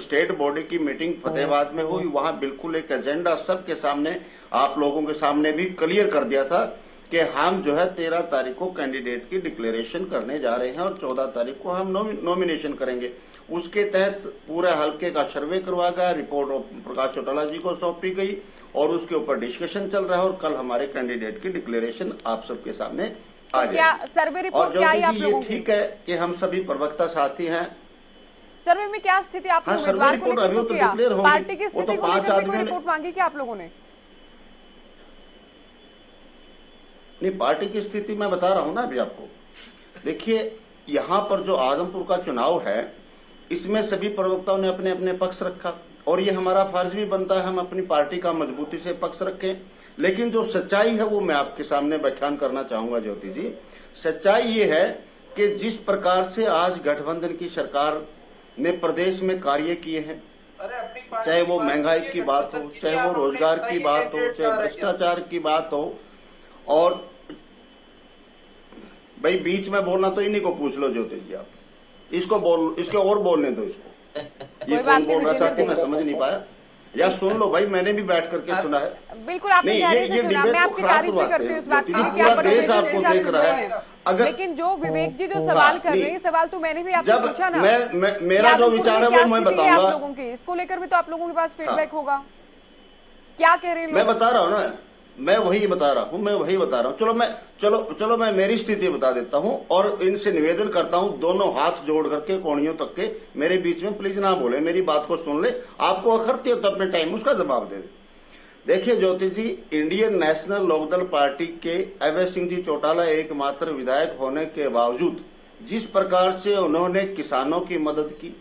स्टेट बॉडी की मीटिंग फतेहाबाद में हुई, वहां बिल्कुल एक एजेंडा सबके सामने, आप लोगों के सामने भी क्लियर कर दिया था कि हम जो है 13 तारीख को कैंडिडेट की डिक्लेरेशन करने जा रहे हैं और 14 तारीख को हम नॉमिनेशन करेंगे। उसके तहत पूरे हल्के का सर्वे करवाया गया, रिपोर्ट प्रकाश चौटाला जी को सौंपी गई और उसके ऊपर डिस्कशन चल रहा है और कल हमारे कैंडिडेट की डिक्लेरेशन आप सबके सामने आ जाएगी। सर्वे रिपोर्ट क्या है आप लोगों की? ठीक है कि हम सभी प्रवक्ता साथी हैं। सर्वे में क्या स्थिति आपने उम्मीदवार को लेकर तो किया? पार्टी की स्थिति को लेकर कोई रिपोर्ट मांगी क्या आप लोगों ने? नहीं, पार्टी की स्थिति मैं बता रहा हूं ना अभी आपको। देखिए, यहाँ पर जो आदमपुर का चुनाव है इसमें सभी प्रवक्ताओं ने अपने अपने पक्ष रखा और ये हमारा फर्ज भी बनता है हम अपनी पार्टी का मजबूती से पक्ष रखें। लेकिन जो सच्चाई है वो मैं आपके सामने व्याख्यान करना चाहूंगा ज्योति जी। सच्चाई ये है कि जिस प्रकार से आज गठबंधन की सरकार ने प्रदेश में कार्य किए हैं, चाहे वो महंगाई की बात हो, चाहे वो रोजगार की बात हो, चाहे भ्रष्टाचार की बात हो, और भाई बीच में बोलना तो इन्हीं को पूछ लो ज्योति जी, आप इसको और बोलने दो इसको। ये कौन बोल रहा था मैं समझ नहीं पाया, या सुन लो भाई, मैंने भी बैठ करके सुना है। बिल्कुल आपने ध्यान से सुना, मैं आपकी तारीफ भी करती हूँ इस बात की कि आप देश आपको देख रहा है। अगर लेकिन जो विवेक जी जो सवाल कर रहे हैं, सवाल तो मैंने भी आपसे पूछा ना। मेरा जो विचार है वो मैं बताऊंगा आप लोगों की, इसको लेकर भी तो आप लोगों के पास फीडबैक होगा। क्या कह रहे हैं? मैं बता रहा हूँ ना, मैं वही बता रहा हूँ। चलो मैं मेरी स्थिति बता देता हूँ और इनसे निवेदन करता हूँ, दोनों हाथ जोड़ करके कोणियों तक के मेरे बीच में प्लीज ना बोले, मेरी बात को सुन ले। आपको अखरती हो तो अपने टाइम उसका जवाब दे दे। देखिए ज्योति जी, इंडियन नेशनल लोकदल पार्टी के अभय सिंह जी चौटाला एकमात्र विधायक होने के बावजूद जिस प्रकार से उन्होंने किसानों की मदद की,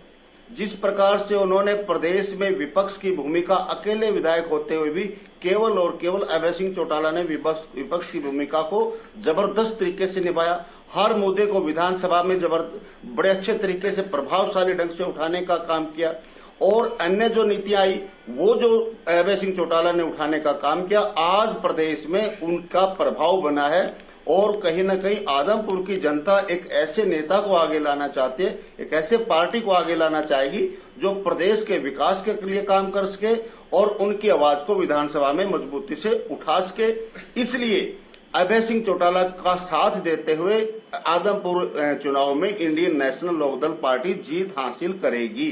जिस प्रकार से उन्होंने प्रदेश में विपक्ष की भूमिका अकेले विधायक होते हुए भी केवल और केवल अभय सिंह चौटाला ने विपक्ष की भूमिका को जबरदस्त तरीके से निभाया। हर मुद्दे को विधानसभा में बड़े अच्छे तरीके से प्रभावशाली ढंग से उठाने का काम किया और अन्य जो नीतियां आई वो जो अभय सिंह चौटाला ने उठाने का काम किया, आज प्रदेश में उनका प्रभाव बना है और कहीं न कहीं आदमपुर की जनता एक ऐसे नेता को आगे लाना चाहती है, एक ऐसे पार्टी को आगे लाना चाहेगी जो प्रदेश के विकास के लिए काम कर सके और उनकी आवाज को विधानसभा में मजबूती से उठा सके। इसलिए अभय सिंह चौटाला का साथ देते हुए आदमपुर चुनाव में इंडियन नेशनल लोकदल पार्टी जीत हासिल करेगी।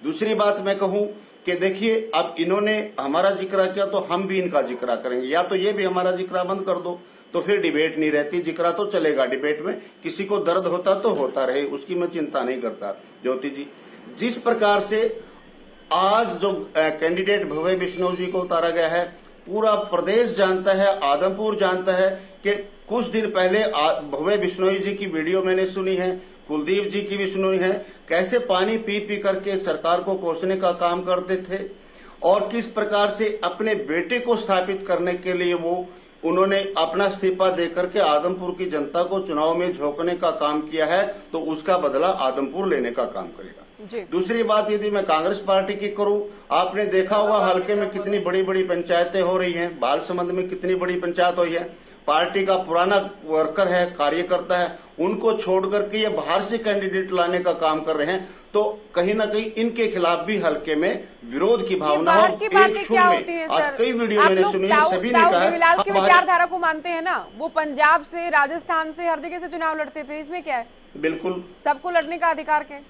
दूसरी बात मैं कहूं कि देखिए, अब इन्होंने हमारा जिक्र किया तो हम भी इनका जिक्र करेंगे, या तो ये भी हमारा जिक्र बंद कर दो तो फिर डिबेट नहीं रहती। जिक्रा तो चलेगा डिबेट में, किसी को दर्द होता तो होता रहे, उसकी मैं चिंता नहीं करता। ज्योति जी, जिस प्रकार से आज जो कैंडिडेट भव्य बिश्नोई जी को उतारा गया है, पूरा प्रदेश जानता है, आदमपुर जानता है कि कुछ दिन पहले भव्य बिश्नोई जी की वीडियो मैंने सुनी है, कुलदीप जी की भी सुनी है, कैसे पानी पी पी करके सरकार को कोसने का काम करते थे और किस प्रकार से अपने बेटे को स्थापित करने के लिए उन्होंने अपना इस्तीफा देकर के आदमपुर की जनता को चुनाव में झोंकने का काम किया है, तो उसका बदला आदमपुर लेने का काम करेगा। दूसरी बात यदि मैं कांग्रेस पार्टी की करूं, आपने देखा होगा हल्के में कितनी बड़ी बड़ी पंचायतें हो रही हैं, बालसमंद में कितनी बड़ी पंचायत हुई है। पार्टी का पुराना वर्कर है, कार्यकर्ता है, उनको छोड़ करके ये बाहर से कैंडिडेट लाने का काम कर रहे हैं, तो कहीं ना कहीं इनके खिलाफ भी हल्के में विरोध की भावना हो। एक क्या होती है सर? आज कई वीडियो मैंने सुनी है, सभी ने कहा है की विचारधारा को मानते हैं ना, वो पंजाब से, राजस्थान से, हर जगह से चुनाव लड़ते थे, इसमें क्या है? बिल्कुल सबको लड़ने का अधिकार के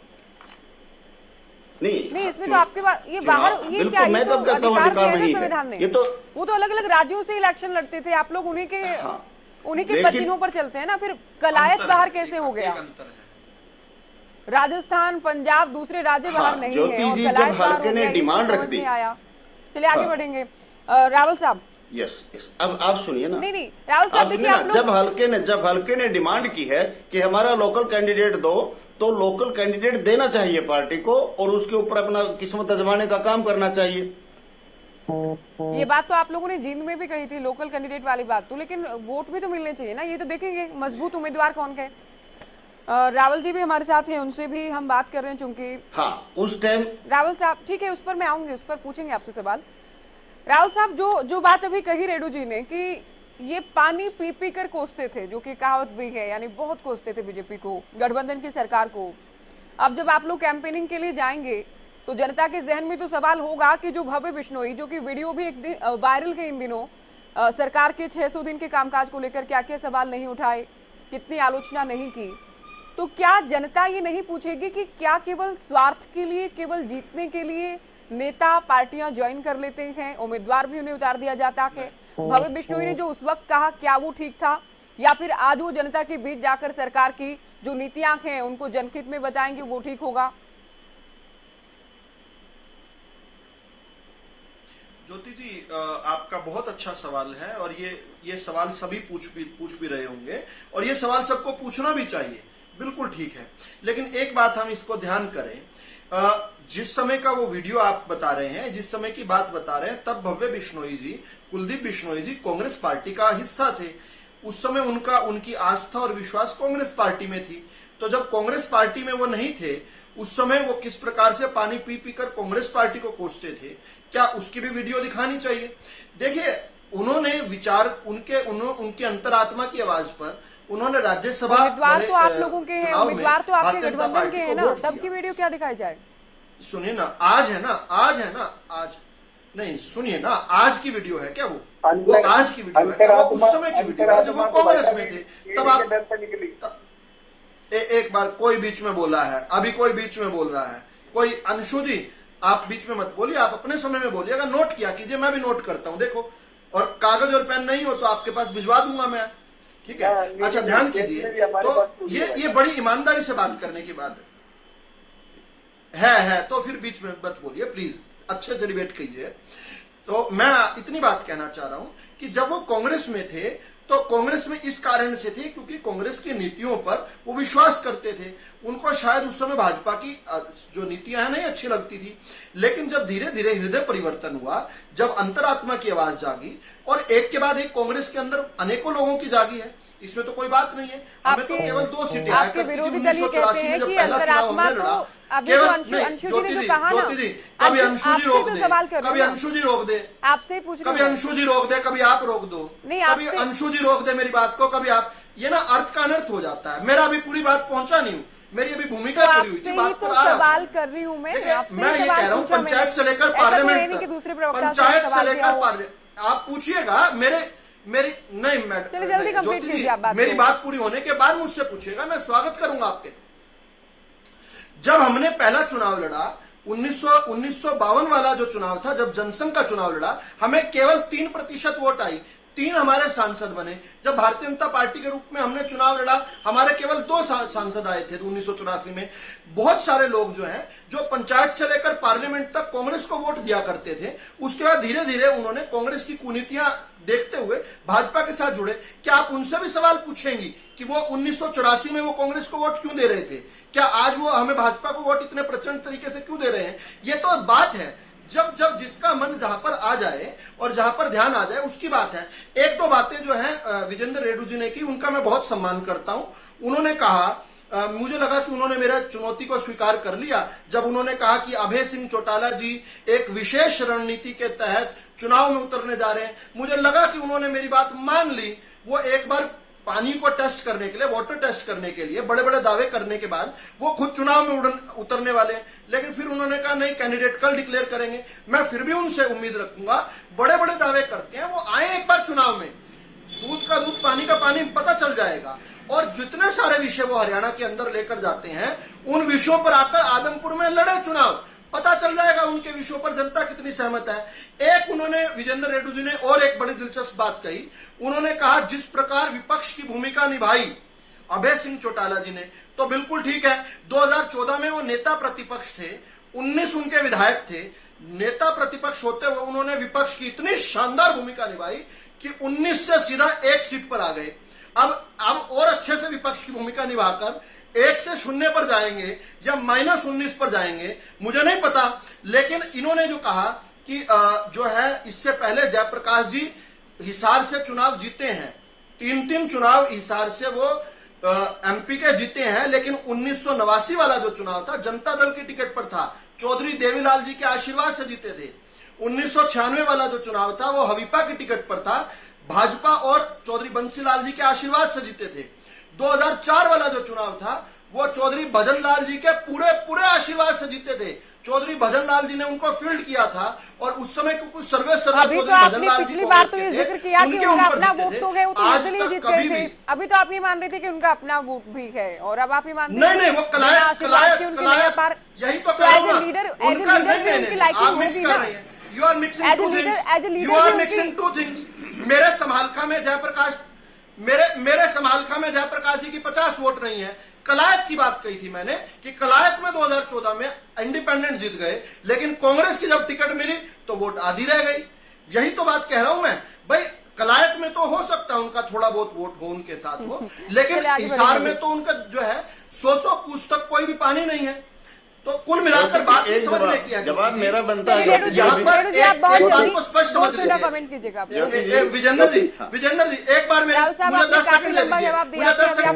नहीं, इसमें तो आपके पास ये बाहर ये क्या, मैं तो कहता हूँ अधिकार नहीं संविधान है। ने तो वो तो अलग अलग राज्यों से इलेक्शन लड़ते थे, आप लोग उन्हीं के पचिनों पर चलते हैं ना। फिर कलायत बाहर कैसे हो गया? राजस्थान, पंजाब, दूसरे राज्य बाहर नहीं है और कलायत बाहर ने डिमांड रख दी। चलिए आगे बढ़ेंगे। रावल साहब, यस अब आप सुनिए ना। नहीं रावल साहब देखिए, आप जब हल्के ने डिमांड की है कि हमारा लोकल कैंडिडेट दो, तो लोकल कैंडिडेट देना चाहिए पार्टी को और उसके ऊपर अपना किस्मत आजमाने का काम करना चाहिए। ये बात तो आप लोगों ने जींद में भी कही थी, लोकल कैंडिडेट वाली बात तो, लेकिन वोट भी तो मिलने चाहिए ना। ये तो देखेंगे मजबूत उम्मीदवार कौन है। रावल जी भी हमारे साथ हैं, उनसे भी हम बात कर रहे हैं चूंकि उस टाइम रावल साहब, ठीक है, उस पर मैं आऊंगी, उस पर पूछेंगे आपसे सवाल। रावल साहब, जो बात अभी कही रेडू जी ने कि ये पानी पी पी कर कोसते थे, जो कि कहावत भी है, यानी बहुत कोसते थे बीजेपी को, गठबंधन की सरकार को। अब जब आप लोग कैंपेनिंग के लिए जाएंगे तो जनता के जहन में तो सवाल होगा कि जो भव्य बिश्नोई, जो कि वीडियो भी एक दिन वायरल के इन दिनों, सरकार के 600 दिन के कामकाज को लेकर क्या क्या सवाल नहीं उठाए, कितनी आलोचना नहीं की, तो क्या जनता ये नहीं पूछेगी कि क्या केवल स्वार्थ के लिए, केवल जीतने के लिए नेता पार्टियां ज्वाइन कर लेते हैं, उम्मीदवार भी उन्हें उतार दिया जाता है? भव्य बिश्नोई ने जो उस वक्त कहा, क्या वो ठीक था, या फिर आज वो जनता के बीच जाकर सरकार की जो नीतियां हैं उनको जनहित में बताएंगे, वो ठीक होगा? ज्योति जी, आपका बहुत अच्छा सवाल है और ये सवाल सभी पूछ भी रहे होंगे और ये सवाल सबको पूछना भी चाहिए, बिल्कुल ठीक है। लेकिन एक बात हम इसको ध्यान करें, जिस समय का वो वीडियो आप बता रहे हैं, जिस समय की बात बता रहे हैं, तब भव्य बिश्नोई जी, कुलदीप बिश्नोई जी कांग्रेस पार्टी का हिस्सा थे। उस समय उनकी आस्था और विश्वास कांग्रेस पार्टी में थी। तो जब कांग्रेस पार्टी में वो नहीं थे, उस समय वो किस प्रकार से पानी पी पी कर कांग्रेस पार्टी को कोसते थे, क्या उसकी भी वीडियो दिखानी चाहिए? देखिए, उन्होंने विचार उनके अंतरात्मा की आवाज पर उन्होंने राज्यसभा, उम्मीदवार तो आप लोगों के हैं, उम्मीदवार तो आपके गठबंधन के हैं ना, तब की वीडियो क्या दिखाई जाए? सुनिए ना, आज है ना, नहीं सुनिए ना, आज की वीडियो है क्या? वो आज की वीडियो है, वो उस समय की वीडियो है जब वो कांग्रेस में थे। तब आप एक बार कोई बीच में बोला है, अभी कोई बीच में बोल रहा है, कोई अंशु जी आप बीच में मत बोलिए, आप अपने समय में बोलिए। अगर नोट किया कीजिए, मैं भी नोट करता हूं, देखो, और कागज और पेन नहीं हो तो आपके पास भिजवा दूंगा मैं, ठीक है? अच्छा, ध्यान कीजिए। तो ये बड़ी ईमानदारी से बात करने की बात है, तो फिर बीच में मत बोलिए प्लीज, अच्छे से डिबेट कीजिए। तो मैं इतनी बात कहना चाह रहा हूं कि जब वो कांग्रेस में थे तो कांग्रेस में इस कारण से थे क्योंकि कांग्रेस की नीतियों पर वो विश्वास करते थे। उनको शायद उस समय भाजपा की जो नीतियां हैं नहीं अच्छी लगती थी, लेकिन जब धीरे धीरे हृदय परिवर्तन हुआ, जब अंतरात्मा की आवाज जागी, और एक के बाद एक कांग्रेस के अंदर अनेकों लोगों की जागी है, इसमें तो कोई बात नहीं है। हमें तो केवल 2 सीटें आया करती थी 1984 में जब पहला चुनाव हमने लड़ा। केवल ज्योति जी, कभी अंशु जी रोक दे, कभी अंशु जी रोक दे, आपसे पूछ रही हूं, कभी अंशु जी रोक दे, कभी आप रोक दो, कभी अंशु जी रोक दे मेरी बात को, कभी आप, ये ना अर्थ का अनर्थ हो जाता है। मेरा अभी पूरी बात पहुंचा नहीं हूँ, मेरी अभी भूमिका पूरी हुई थी, बात पर सवाल कर रही हूँ मैं ये कह रहा हूँ पंचायत से लेकर पार्लियामेंट तक, पंचायत से लेकर पार्लियामेंट, आप पूछिएगा मेरी नहीं मैडम, जल्दी कंप्लीट कीजिए आप बात, मेरी बात पूरी होने के बाद मुझसे पूछिएगा, मैं स्वागत करूंगा आपके। जब हमने पहला चुनाव लड़ा 1952 वाला जो चुनाव था, जब जनसंघ का चुनाव लड़ा, हमें केवल 3% वोट आई। 3 हमारे सांसद बने। जब भारतीय जनता पार्टी के रूप में हमने चुनाव लड़ा, हमारे केवल 2 सांसद आए थे 1984 में। बहुत सारे लोग जो हैं, जो पंचायत से लेकर पार्लियामेंट तक कांग्रेस को वोट दिया करते थे, उसके बाद धीरे धीरे उन्होंने कांग्रेस की कुनीतियां देखते हुए भाजपा के साथ जुड़े। क्या आप उनसे भी सवाल पूछेंगी कि वो 1984 में वो कांग्रेस को वोट क्यों दे रहे थे? क्या आज वो हमें भाजपा को वोट इतने प्रचंड तरीके से क्यों दे रहे हैं? ये तो बात है, जब जिसका मन जहां पर आ जाए और जहां पर ध्यान आ जाए उसकी बात है। 1-2 बातें जो है विजेंद्र रेड्डी जी ने की, उनका मैं बहुत सम्मान करता हूं। उन्होंने कहा, मुझे लगा कि उन्होंने मेरा चुनौती को स्वीकार कर लिया जब उन्होंने कहा कि अभय सिंह चौटाला जी एक विशेष रणनीति के तहत चुनाव में उतरने जा रहे हैं। मुझे लगा कि उन्होंने मेरी बात मान ली। वो एक बार पानी को टेस्ट करने के लिए, वाटर टेस्ट करने के लिए बड़े बड़े दावे करने के बाद वो खुद चुनाव में उतरने वाले हैं। लेकिन फिर उन्होंने कहा नहीं, कैंडिडेट कल डिक्लेयर करेंगे। मैं फिर भी उनसे उम्मीद रखूंगा, बड़े बड़े दावे करते हैं, वो आए एक बार चुनाव में, दूध का दूध पानी का पानी पता चल जाएगा। और जितने सारे विषय वो हरियाणा के अंदर लेकर जाते हैं, उन विषयों पर आकर आदमपुर में लड़े चुनाव, पता चल जाएगा उनके विषयों पर जनता कितनी सहमत है। एक उन्होंने, विजेंद्र रेड्डी जी ने और एक बड़ी दिलचस्प बात कही। उन्होंने कहा जिस प्रकार विपक्ष की भूमिका निभाई अभय सिंह चौटाला जी ने, तो बिल्कुल ठीक है। 2014 में वो नेता प्रतिपक्ष थे, 19 उनके विधायक थे। नेता प्रतिपक्ष होते हुए उन्होंने विपक्ष की इतनी शानदार भूमिका निभाई कि 19 से सीधा 1 सीट पर आ गए। अब और अच्छे से विपक्ष की भूमिका निभाकर 1 से 0 पर जाएंगे या -19 पर जाएंगे, मुझे नहीं पता। लेकिन इन्होंने जो कहा कि जो है, इससे पहले जयप्रकाश जी हिसार से चुनाव जीते हैं, 3 चुनाव हिसार से वो एमपी के जीते हैं। लेकिन 1989 वाला जो चुनाव था जनता दल की टिकट पर था, चौधरी देवीलाल जी के आशीर्वाद से जीते थे। 1996 वाला जो चुनाव था वो हवीपा की टिकट पर था, भाजपा और चौधरी बंसीलाल जी के आशीर्वाद से जीते थे। 2004 वाला जो चुनाव था वो चौधरी भजनलाल जी के पूरे आशीर्वाद से जीते थे। चौधरी भजनलाल जी ने उनको फील्ड किया था और उस समय को कुछ सर्वे अभी तो आपने पिछली बार तो ये जिक्र किया कि उनका अपना वोट तो है, वो तो इजीली जीत गए थे। अभी तो आप ये मान रहे थे कि उनका अपना वोट भी है, और अब आप ये मानते हैं नहीं, वो कलायत यही तो एज ए लीडर उनकी लाइकिंग होगी ना। You are mixing two things. मेरे समालखा में जयप्रकाश जी की 50 वोट नहीं है। कलायत की बात कही थी मैंने कि कलायत में 2014 में इंडिपेंडेंट जीत गए, लेकिन कांग्रेस की जब टिकट मिली तो वोट आधी रह गई। यही तो बात कह रहा हूं मैं भाई। कलायत में तो हो सकता है उनका थोड़ा बहुत वोट हो, उनके साथ हो, लेकिन हिसार में तो उनका जो है 100 कूच तक कोई भी पानी नहीं है। तो कुल मिलाकर बात समझने की है। जवाब मेरा बनता है, यहाँ पर एक बात को स्पष्ट समझ लीजिए। कमेंट कीजिएगा विजेंद्र जी, एक बार मुझे 10 सेकंड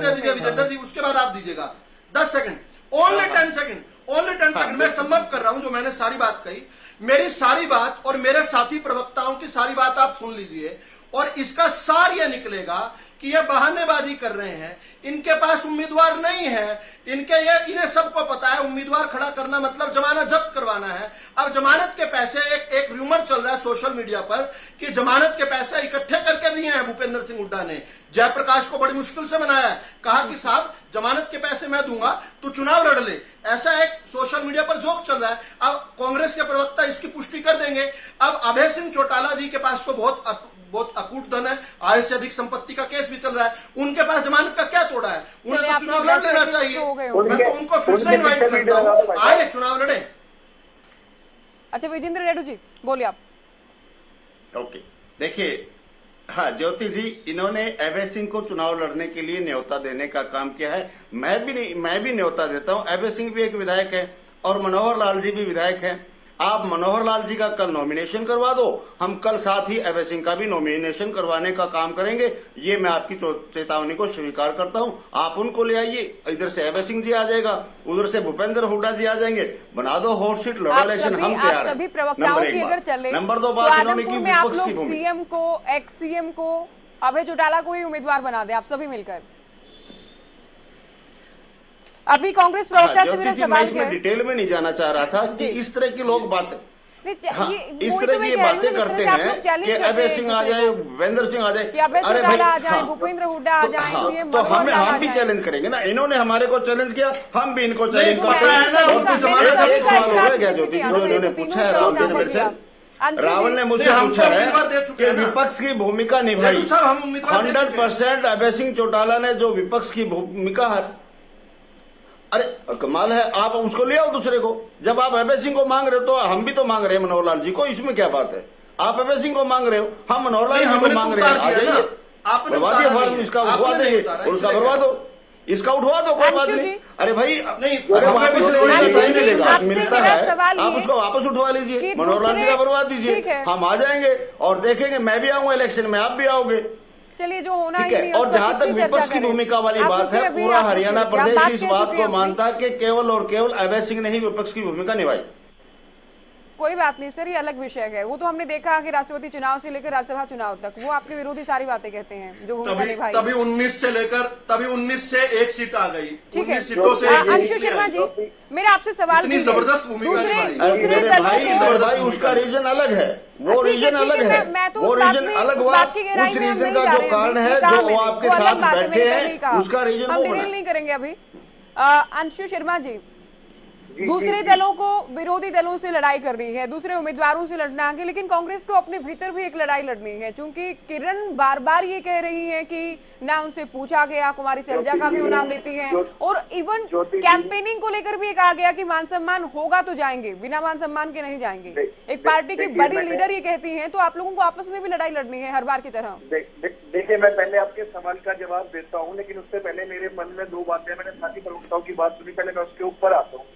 दे दीजिए विजेंद्र जी, उसके बाद आप दीजिएगा 10 सेकंड, ओनली 10 सेकंड। मैं सम्मत कर रहा हूं जो मैंने सारी बात कही, मेरी सारी बात और मेरे साथी प्रवक्ताओं की सारी बात आप सुन लीजिए, और इसका सार यह निकलेगा कि ये बहानेबाजी कर रहे हैं, इनके पास उम्मीदवार नहीं है, इन्हें सबको पता है उम्मीदवार खड़ा करना मतलब जमानत जब्त करवाना है। अब जमानत के पैसे, एक रूमर चल रहा है सोशल मीडिया पर कि जमानत के पैसे इकट्ठे करके दिए हैं भूपेंद्र सिंह हुड्डा ने, जयप्रकाश को बड़ी मुश्किल से मनाया है, कहा कि साहब जमानत के पैसे मैं दूंगा, तू चुनाव लड़ ले। ऐसा एक सोशल मीडिया पर जोक चल रहा है। अब कांग्रेस के प्रवक्ता इसकी पुष्टि कर देंगे। अब अभय सिंह चौटाला जी के पास तो बहुत अकूट धन है, आय से अधिक संपत्ति का केस भी चल रहा है, उनके पास जमानत का क्या तोड़ा है? उन्हें तो चुनाव लड़ लेना चाहिए। मैं तो उनको फिर से इन्वाइट करता हूँ, आए चुनाव लड़े। अच्छा विजेंद्र रेड्डी जी बोलिए आप। ओके, देखिए, हाँ ज्योति जी, इन्होंने अभय सिंह को चुनाव लड़ने के लिए न्योता देने का काम किया है। मैं भी न्योता देता हूँ। अभय सिंह भी एक विधायक है और मनोहर लाल जी भी विधायक हैं। आप मनोहर लाल जी का कल नॉमिनेशन करवा दो, हम कल साथ ही अभय सिंह का भी नॉमिनेशन करवाने का काम करेंगे। ये मैं आपकी चेतावनी को स्वीकार करता हूं। आप उनको ले आइए, इधर से अभय सिंह जी आ जाएगा, उधर से भूपेंद्र हुड्डा जी आ जाएंगे, बना दो हॉट सीट, लड़ो इलेक्शन, हम तैयार हैं। सभी प्रवक्ताओं की अगर चले, नंबर 2 बात इन्होंने की विपक्ष की भूमिका। सीएम को, एक्स सीएम को, अभय चौटाला को ही उम्मीदवार बना दे आप सभी मिलकर। अभी कांग्रेस प्रवक्ता से मेरा सवाल है, डिटेल में नहीं जाना चाह रहा था कि इस तरह की लोग बात इस तरह की बातें करते हैं कि अभय सिंह आ जाए, भूपेंद्र सिंह आ जाए, अरे भाई आ जाए, भूपेंद्र हुड्डा आ जाए, तो हम भी चैलेंज करेंगे ना। इन्होंने हमारे को चैलेंज किया, हम भी इनको चैलेंज करते हैं। एक सवाल हो गया ज्योति जो इन्होंने पूछा है राम जी ने मेरे से रावल ने मुझसे पूछा है कि विपक्ष की भूमिका निभाई। 100% अभय सिंह चौटाला ने जो विपक्ष की भूमिका, अरे कमाल है, आप उसको ले आओ दूसरे को। जब आप अभय सिंह को मांग रहे हो तो हम भी तो मांग रहे हैं मनोहर लाल जी को, इसमें क्या बात है? आप अभय सिंह को मांग रहे हो, हम मनोहर लाल जी को मांग रहे हैं। आ जाइए, बर्बादी फॉर्म इसका उठवा देंगे, उसका भरवा दो, इसका उठवा दो, कोई बात नहीं। अरे भाई नहीं, अरे वापस मिलता है, आप उसको वापस उठवा लीजिए, मनोहर लाल जी का भरवा दीजिए, हम आ जाएंगे और देखेंगे। मैं भी आऊंगा इलेक्शन में, आप भी आओगे। चलिए, जो होना ठीक है। और जहां तक विपक्ष की भूमिका वाली बात है, पूरा हरियाणा प्रदेश इस बात को मानता है कि केवल और केवल अभय सिंह ने ही विपक्ष की भूमिका निभाई। कोई बात नहीं सर, ये अलग विषय है। वो तो हमने देखा कि राष्ट्रपति चुनाव से लेकर राज्यसभा चुनाव तक वो आपके विरोधी सारी बातें कहते हैं जो भूमिका निभाई। तभी 19 से लेकर 19 से एक सीट आ गई। ठीक है, 19 सीटों से अंशु शर्मा जी, मेरा आपसे सवाल, इतनी जबरदस्त भूमिका निभाई। उसका रीजन अलग है, वो रीजन अलग है, वो रीजन अलग हुआ। उस रीजन का जो कारण है, जो वो आपके साथ बैठे हैं, उसका रीजन हम डिटेल नहीं करेंगे अभी। अंशु शर्मा जी, दूसरे दलों को, विरोधी दलों से लड़ाई करनी है, दूसरे उम्मीदवारों से लड़ना है, लेकिन कांग्रेस को अपने भीतर भी एक लड़ाई लड़नी है। क्योंकि किरण बार बार ये कह रही है कि ना उनसे पूछा गया, कुमारी शैलजा का भी वो नाम लेती हैं, और इवन कैंपेनिंग को लेकर भी कहा गया कि मान सम्मान होगा तो जाएंगे, बिना मान सम्मान के नहीं जाएंगे। एक पार्टी की बड़ी लीडर ये कहती है, तो आप लोगों को आपस में भी लड़ाई लड़नी है हर बार की तरह। देखिए, मैं पहले आपके सवाल का जवाब देता हूँ, लेकिन उससे पहले मेरे मन में दो बातें, मैंने साथी प्रवक्ताओं की बात सुनी, पहले मैं उसके ऊपर आता हूँ।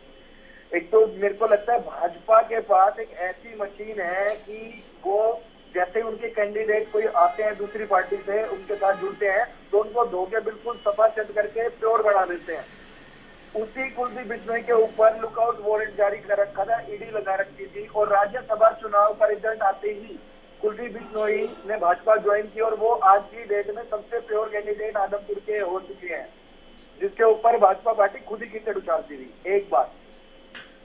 एक तो मेरे को लगता है भाजपा के पास एक ऐसी मशीन है कि वो जैसे उनके कैंडिडेट कोई आते हैं दूसरी पार्टी से, उनके साथ जुड़ते हैं, तो उनको धोखे बिल्कुल सफाचट करके प्योर बना देते हैं। उसी कुलदीप बिश्नोई के ऊपर लुकआउट वारंट जारी कर रखा था, ईडी लगा रखी थी, और राज्यसभा चुनाव का रिजल्ट आते ही कुलदीप बिश्नोई ने भाजपा ज्वाइन की, और वो आज की डेट में सबसे प्योर कैंडिडेट आदमपुर के हो चुके हैं, जिसके ऊपर भाजपा पार्टी खुद ही कीचड़ उछालती थी। एक बात।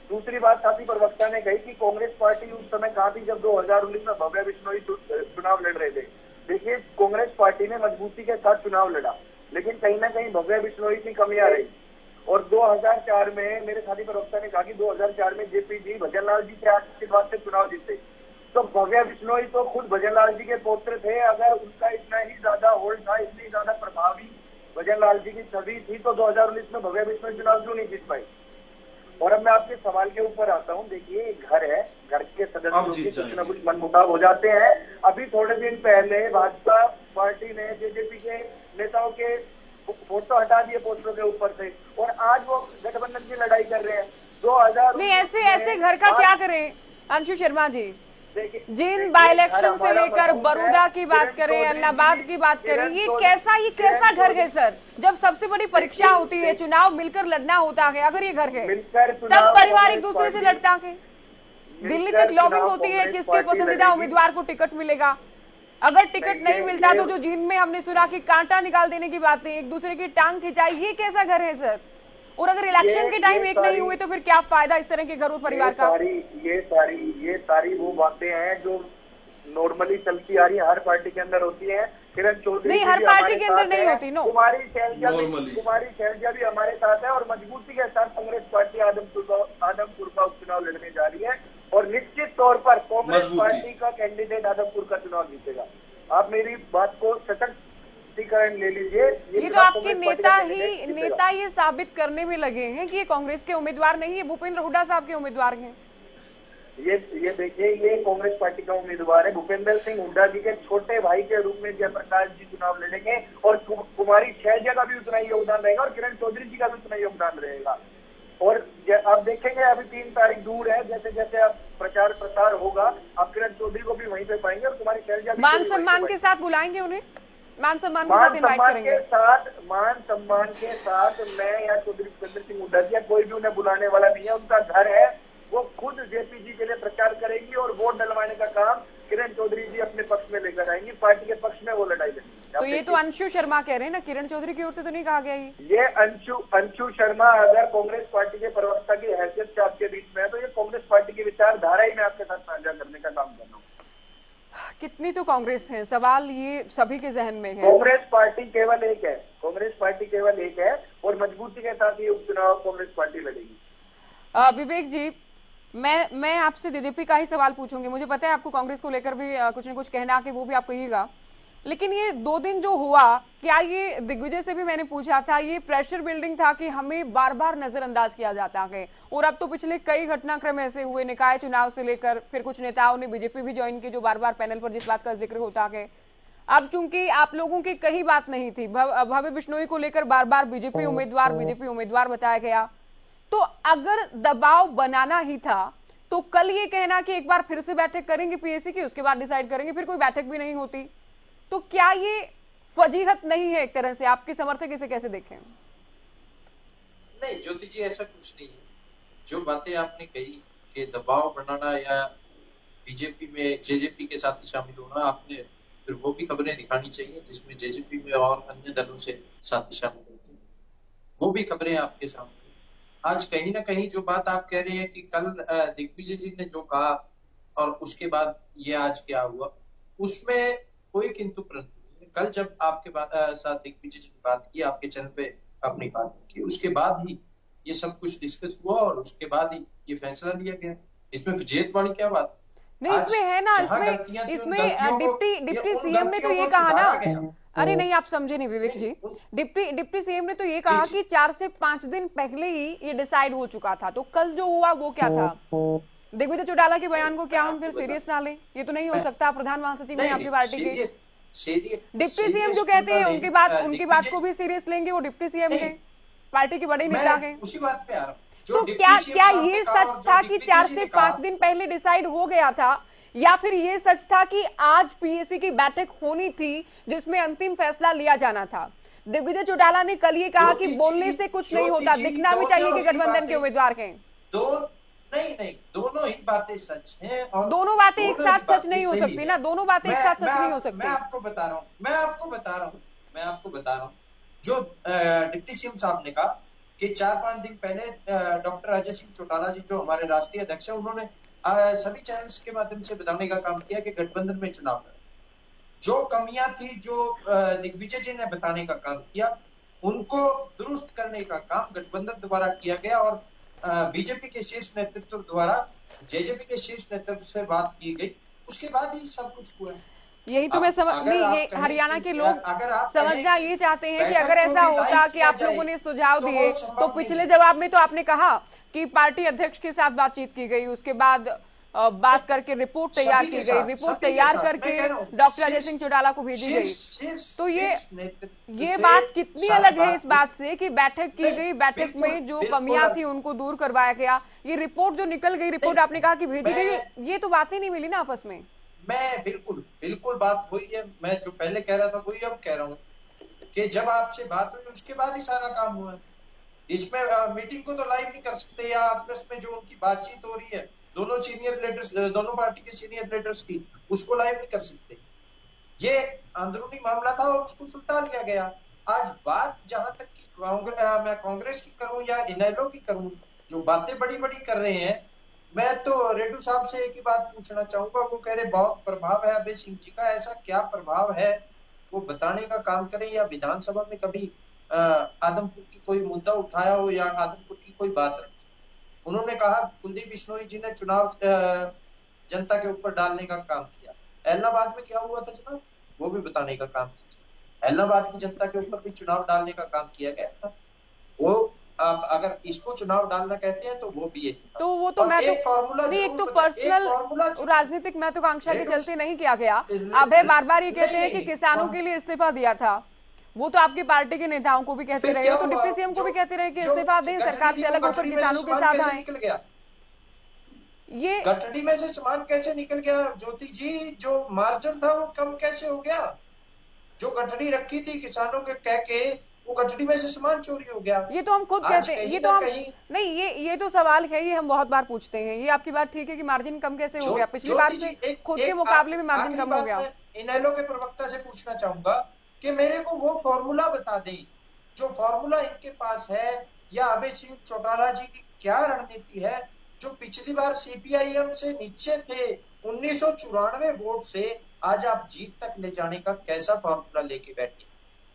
दूसरी बात, साथी प्रवक्ता ने कही कि कांग्रेस पार्टी उस समय कहा थी जब 2019 में भव्य बिश्नोई चुनाव लड़ रहे थे। देखिए, कांग्रेस पार्टी ने मजबूती के साथ चुनाव लड़ा, लेकिन कहीं ना कहीं भव्य बिश्नोई की कमियां रही। और 2004 में मेरे साथी प्रवक्ता ने कहा कि 2004 में जेपी जी भजनलाल जी के आशीर्वाद से चुनाव जीते। तो भव्य बिश्नोई तो खुद भजनलाल जी के पौत्र थे। अगर उनका इतना ही ज्यादा होल्ड था, इतनी ज्यादा प्रभावी भजनलाल जी की छवि थी, तो 2019 में भव्य बिश्नोई चुनाव क्यों नहीं जीत पाई? और अब मैं आपके सवाल के ऊपर आता हूँ। देखिए, घर है, घर के सदस्यों के कुछ न कुछ मनमुटाव हो जाते हैं। अभी थोड़े दिन पहले भाजपा पार्टी ने जेजेपी के नेताओं के फोटो हटा दिए पोस्टरों के ऊपर से, और आज वो गठबंधन की लड़ाई कर रहे हैं। 2000 नहीं, ऐसे घर का क्या करें अंशु शर्मा जी? जिन बाई इलेक्शन से लेकर बड़ौदा की बात करें, इलाहाबाद की बात करें, ये कैसा घर है सर? जब सबसे बड़ी परीक्षा होती है, चुनाव मिलकर लड़ना होता है, अगर ये घर है तब परिवार एक दूसरे से लड़ता है। दिल्ली तक लॉबिंग होती है किसके पसंदीदा उम्मीदवार को टिकट मिलेगा। अगर टिकट नहीं मिलता तो जो जींद में हमने सुना कि कांटा निकाल देने की बातें, एक दूसरे की टांग खिंचाई, ये कैसा घर है सर? और अगर इलेक्शन के टाइम एक नहीं हुए तो फिर क्या फायदा इस तरह के घर और परिवार का? ये सारी वो बातें हैं जो नॉर्मली चलती आ रही है, हर पार्टी के अंदर होती है। किरण चौधरी नहीं, हर पार्टी के अंदर नहीं होती। नो, कुमारी शैलजा भी हमारे साथ है, और मजबूती के साथ कांग्रेस पार्टी आदमपुर का उपचुनाव लड़ने जा रही है, और निश्चित तौर पर कांग्रेस पार्टी का कैंडिडेट आदमपुर का चुनाव जीतेगा। आप मेरी बात को सशक्तिकरण ले लीजिए। ये तो आपके नेता ये साबित करने में लगे हैं कि ये कांग्रेस के उम्मीदवार नहीं है, भूपेंद्र हुड्डा साहब के उम्मीदवार हैं। ये देखिए, ये कांग्रेस पार्टी का उम्मीदवार है। भूपेंद्र सिंह हुड्डा जी के छोटे भाई के रूप में जयप्रकाश जी चुनाव लड़ेंगे, और कुमारी शैलजा का भी उतना ही योगदान रहेगा, और किरण चौधरी जी का भी उतना योगदान रहेगा। और आप देखेंगे, अभी 3 तारीख दूर है, जैसे जैसे अब प्रचार प्रसार होगा, आप किरण चौधरी को भी वहीं पे पाएंगे, और कुमारी शैलजा मान सम्मान के साथ बुलाएंगे उन्हें, मान सम्मान के साथ इनवाइट करेंगे। मान सम्मान के साथ मैं या चौधरी भूपेंद्र सिंह हुड्डा जी, कोई भी उन्हें बुलाने वाला नहीं है। उनका घर है, वो खुद जेपी जी के लिए प्रचार करेंगी, और वोट डलवाने का काम किरण चौधरी जी अपने पक्ष में लेकर आएंगी, पार्टी के पक्ष में वो लड़ाई लड़ेंगी। तो ये तो अंशु शर्मा कह रहे हैं ना, किरण चौधरी की ओर से तो नहीं कहा गया ये अंशु शर्मा अगर कांग्रेस पार्टी के प्रवक्ता की हैसियत से आपके बीच में है, तो ये कांग्रेस पार्टी की विचारधारा ही मैं आपके साथ साझा करने का काम कर रहा हूँ। कितनी तो कांग्रेस है, सवाल ये सभी के जहन में है। कांग्रेस पार्टी केवल एक है, और मजबूती के साथ ये उपचुनाव कांग्रेस पार्टी लड़ेगी। विवेक जी, मैं आपसे जेजेपी का ही सवाल पूछूंगी। मुझे पता है आपको कांग्रेस को लेकर भी कुछ न कुछ कहना कि वो भी आप कहिएगा, लेकिन ये 2 दिन जो हुआ, क्या ये दिग्विजय से भी मैंने पूछा था, ये प्रेशर बिल्डिंग था कि हमें बार बार नजरअंदाज किया जाता है? और अब तो पिछले कई घटनाक्रम ऐसे हुए, निकाय चुनाव से लेकर फिर कुछ नेताओं ने बीजेपी भी ज्वाइन की जो बार बार पैनल पर जिस बात का जिक्र होता है। अब चूंकि आप लोगों की कहीं बात नहीं थी, भव्य बिश्नोई को लेकर बार बार बीजेपी उम्मीदवार बताया गया, तो अगर दबाव बनाना ही था तो कल ये कहना कि एक बार फिर से बैठक करेंगे पीएसी की, उसके बाद डिसाइड करेंगे, फिर कोई बैठक भी नहीं होती, तो क्या ये फजीहत नहीं है एक तरह से? आपके समर्थक इसे कैसे देखें? नहीं ज्योति जी, ऐसा कुछ नहीं है। जो बातें आपने कही कि दबाव बनाना या बीजेपी में जेजेपी के साथ शामिल होना, आपने फिर वो भी खबरें दिखानी चाहिए जिसमें जेजेपी में और अन्य दलों से साथ शामिल होते हैं, वो भी खबरें आपके सामने। आज कहीं ना कहीं जो बात आप कह रहे हैं कि कल दिग्विजय जी ने जो कहा और उसके बाद ये आज क्या हुआ, उसमें कोई किंतु परंतु नहीं। कल जब आपके साथ दिग्विजय जी ने बात की, आपके चैनल पे अपनी बात की, उसके बाद ही ये सब कुछ डिस्कस हुआ और उसके बाद ही ये फैसला लिया गया। इसमें फजीहत वाली क्या बात? नहीं, इसमें है ना, इसमें डिप्टी सीएम ने तो ये कहा ना, अरे नहीं आप समझे नहीं विवेक जी, डिप्टी सीएम ने तो ये कहा कि 4 से 5 दिन पहले ही ये डिसाइड हो चुका था। तो कल जो हुआ वो क्या था? दिग्विजय चौटाला के बयान को क्या हम फिर सीरियस ना लें? ये तो नहीं हो सकता। प्रधान महासचिव है आपकी पार्टी के, डिप्टी सीएम जो कहते हैं उनकी बात को भी सीरियस लेंगे? वो डिप्टी सीएम है, पार्टी के बड़े नेता हैं। उसी बात पे आ रहा हूं। तो क्या ये सच था कि 4 से 5 दिन पहले डिसाइड हो गया था, या फिर ये सच था कि आज पीएसी की बैठक होनी थी जिसमें अंतिम फैसला लिया जाना था? दिग्विजय चौटाला ने कल ये कहा कि बोलने से कुछ नहीं होता, दिखना भी चाहिए कि गठबंधन के उम्मीदवार हैं। नहीं, दोनों ही बातें सच हैं। और दोनों बातें एक साथ सच नहीं हो सकती ना, दोनों बातें एक साथ सच नहीं हो सकती। मैं आपको बता रहा हूँ जो डिप्टी सीएम साहब ने कहा कि 4-5 दिन पहले डॉक्टर अजय सिंह चौटाला जी जो हमारे राष्ट्रीय अध्यक्ष हैं, उन्होंने सभी चैनल्स के माध्यम से बताने का काम किया कि गठबंधन में चुनाव लड़े। जो कमियां थी, जो दिग्विजय जी ने बताने का काम किया, उनको दुरुस्त करने का काम गठबंधन द्वारा किया गया और बीजेपी के शीर्ष नेतृत्व द्वारा जेजेपी के शीर्ष नेतृत्व से बात की गई। उसके बाद ही सब कुछ हुआ। यही तो मैं समझ नहीं, ये हरियाणा के लोग समझना ये चाहते हैं कि अगर ऐसा होता कि आप लोगों ने सुझाव दिए, तो पिछले जवाब में तो आपने कहा कि पार्टी अध्यक्ष के साथ बातचीत की गई, उसके बाद बात करके रिपोर्ट तैयार की गई, रिपोर्ट तैयार करके डॉक्टर अजय सिंह चौटाला को भेजी गई। तो ये बात कितनी अलग है इस बात से कि बैठक की गई, बैठक में जो कमियां थी उनको दूर करवाया गया, ये रिपोर्ट जो निकल गई, रिपोर्ट आपने कहा कि भेजी गई, ये तो बातें नहीं मिली ना आपस में। मैं बिल्कुल बात हुई है। मैं जो पहले कह रहा था वही अब कह रहा हूँ कि जब आपसे बात हुई उसके बाद ही सारा काम हुआ है। इसमें मीटिंग को तो लाइव नहीं कर सकते, या आपस में जो उनकी बातचीत हो रही है दोनों सीनियर लीडर्स, दोनों पार्टी के सीनियर लीडर्स की, उसको लाइव नहीं कर सकते। ये अंदरूनी मामला था और उसको सुलटा लिया गया। आज बात जहां तक की मैं कांग्रेस की करूं या इनेलो की करूं, जो बातें बड़ी बड़ी कर रहे हैं, मैं तो रेड्डू साहब से एक ही बात पूछना चाहूंगा। वो कह रहे बहुत प्रभाव है अभय सिंह जी का, ऐसा क्या प्रभाव है वो बताने का काम करें, या विधानसभा में कभी आदमपुर की कोई मुद्दा उठाया हो या आदमपुर की कोई बात रखी। उन्होंने कहा कुलदीप बिश्नोई जी ने चुनाव जनता के ऊपर डालने का काम किया। एलनाबाद में क्या हुआ था जनाब, वो भी बताने का काम किया। एलनाबाद की जनता के ऊपर भी चुनाव डालने का काम किया गया था। वो आप अगर इसको चुनाव डालना कहते हैं तो वो भी है। तो वो तो मैं नहीं, एक तो पर्सनल राजनीतिक महत्वाकांक्षा के चलते नहीं किया गया। अभय बार बार ये कहते हैं कि किसानों के लिए इस्तीफा दिया था, वो तो आपकी पार्टी के नेताओं को भी कहते रहे, तो डिप्टी सीएम को भी कहते रहे कि इस्तीफा दें, सरकार से अलग होकर किसानों के साथ आए। ये गठड़ी में से सामान कैसे निकल गया ज्योति जी? जो मार्जिन था वो कम कैसे हो गया? जो गठड़ी रखी थी किसानों के कह के, वो गठड़ी में से सामान चोरी हो गया। ये तो हम खुद कहते हैं, ये तो हम नहीं, ये तो सवाल है, ये हम बहुत बार पूछते हैं। ये आपकी बात ठीक है कि मार्जिन कम कैसे हो गया, पिछली बार से खुद के मुकाबले में मार्जिन कम हो गया। इनेलो के प्रवक्ता से पूछना चाहूंगा कि मेरे को वो फॉर्मूला बता दें जो फॉर्मूला इनके पास है, या अभय सिंह चौटाला जी की क्या रणनीति है जो पिछली बार सीपीआईएम से नीचे थे 1994 वोट से आज आप जीत तक ले जाने का कैसा फॉर्मूला लेके बैठे?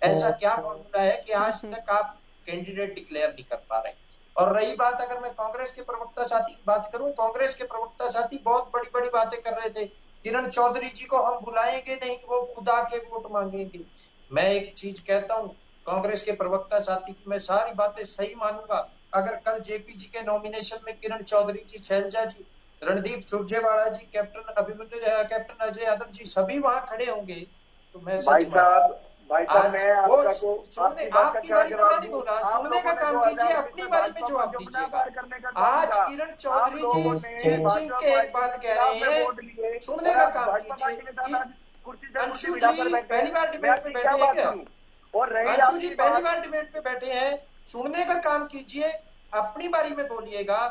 ऐसा क्या फॉर्मूला है कि आज तक आप कैंडिडेट डिक्लेयर नहीं कर पा रहे? और रही बात, अगर मैं कांग्रेस के प्रवक्ता साथी की बात करूं, कांग्रेस के प्रवक्ता साथी बहुत बड़ी बड़ी बातें कर रहे थे। किरण चौधरी जी को हम बुलाएंगे नहीं, वो खुद आके वोट मांगेंगे। मैं एक चीज कहता हूं, कांग्रेस के प्रवक्ता साथी की मैं सारी बातें सही मानूंगा। अगर कल जेपी जी के नॉमिनेशन में किरण चौधरी जी, शैलजा जी, रणदीप सुरजेवाला जी, कैप्टन अभिमन्यु, कैप्टन अजय यादव जी सभी वहां खड़े होंगे तो मैं भाई साहब मैं आपकी बारी में मैं नहीं बोला, सुनने का काम कीजिए, अपनी बारी में जवाब दीजिएगा। आज किरण चौधरी जी चीख के एक बात कह रहे हैं, सुनने का काम कीजिए। अंशु जी पहली बार डिबेट में बैठे हैं क्या? अंशु जी पहली बार डिबेट में बैठे हैं, सुनने का काम कीजिए, अपनी बारी में बोलिएगा।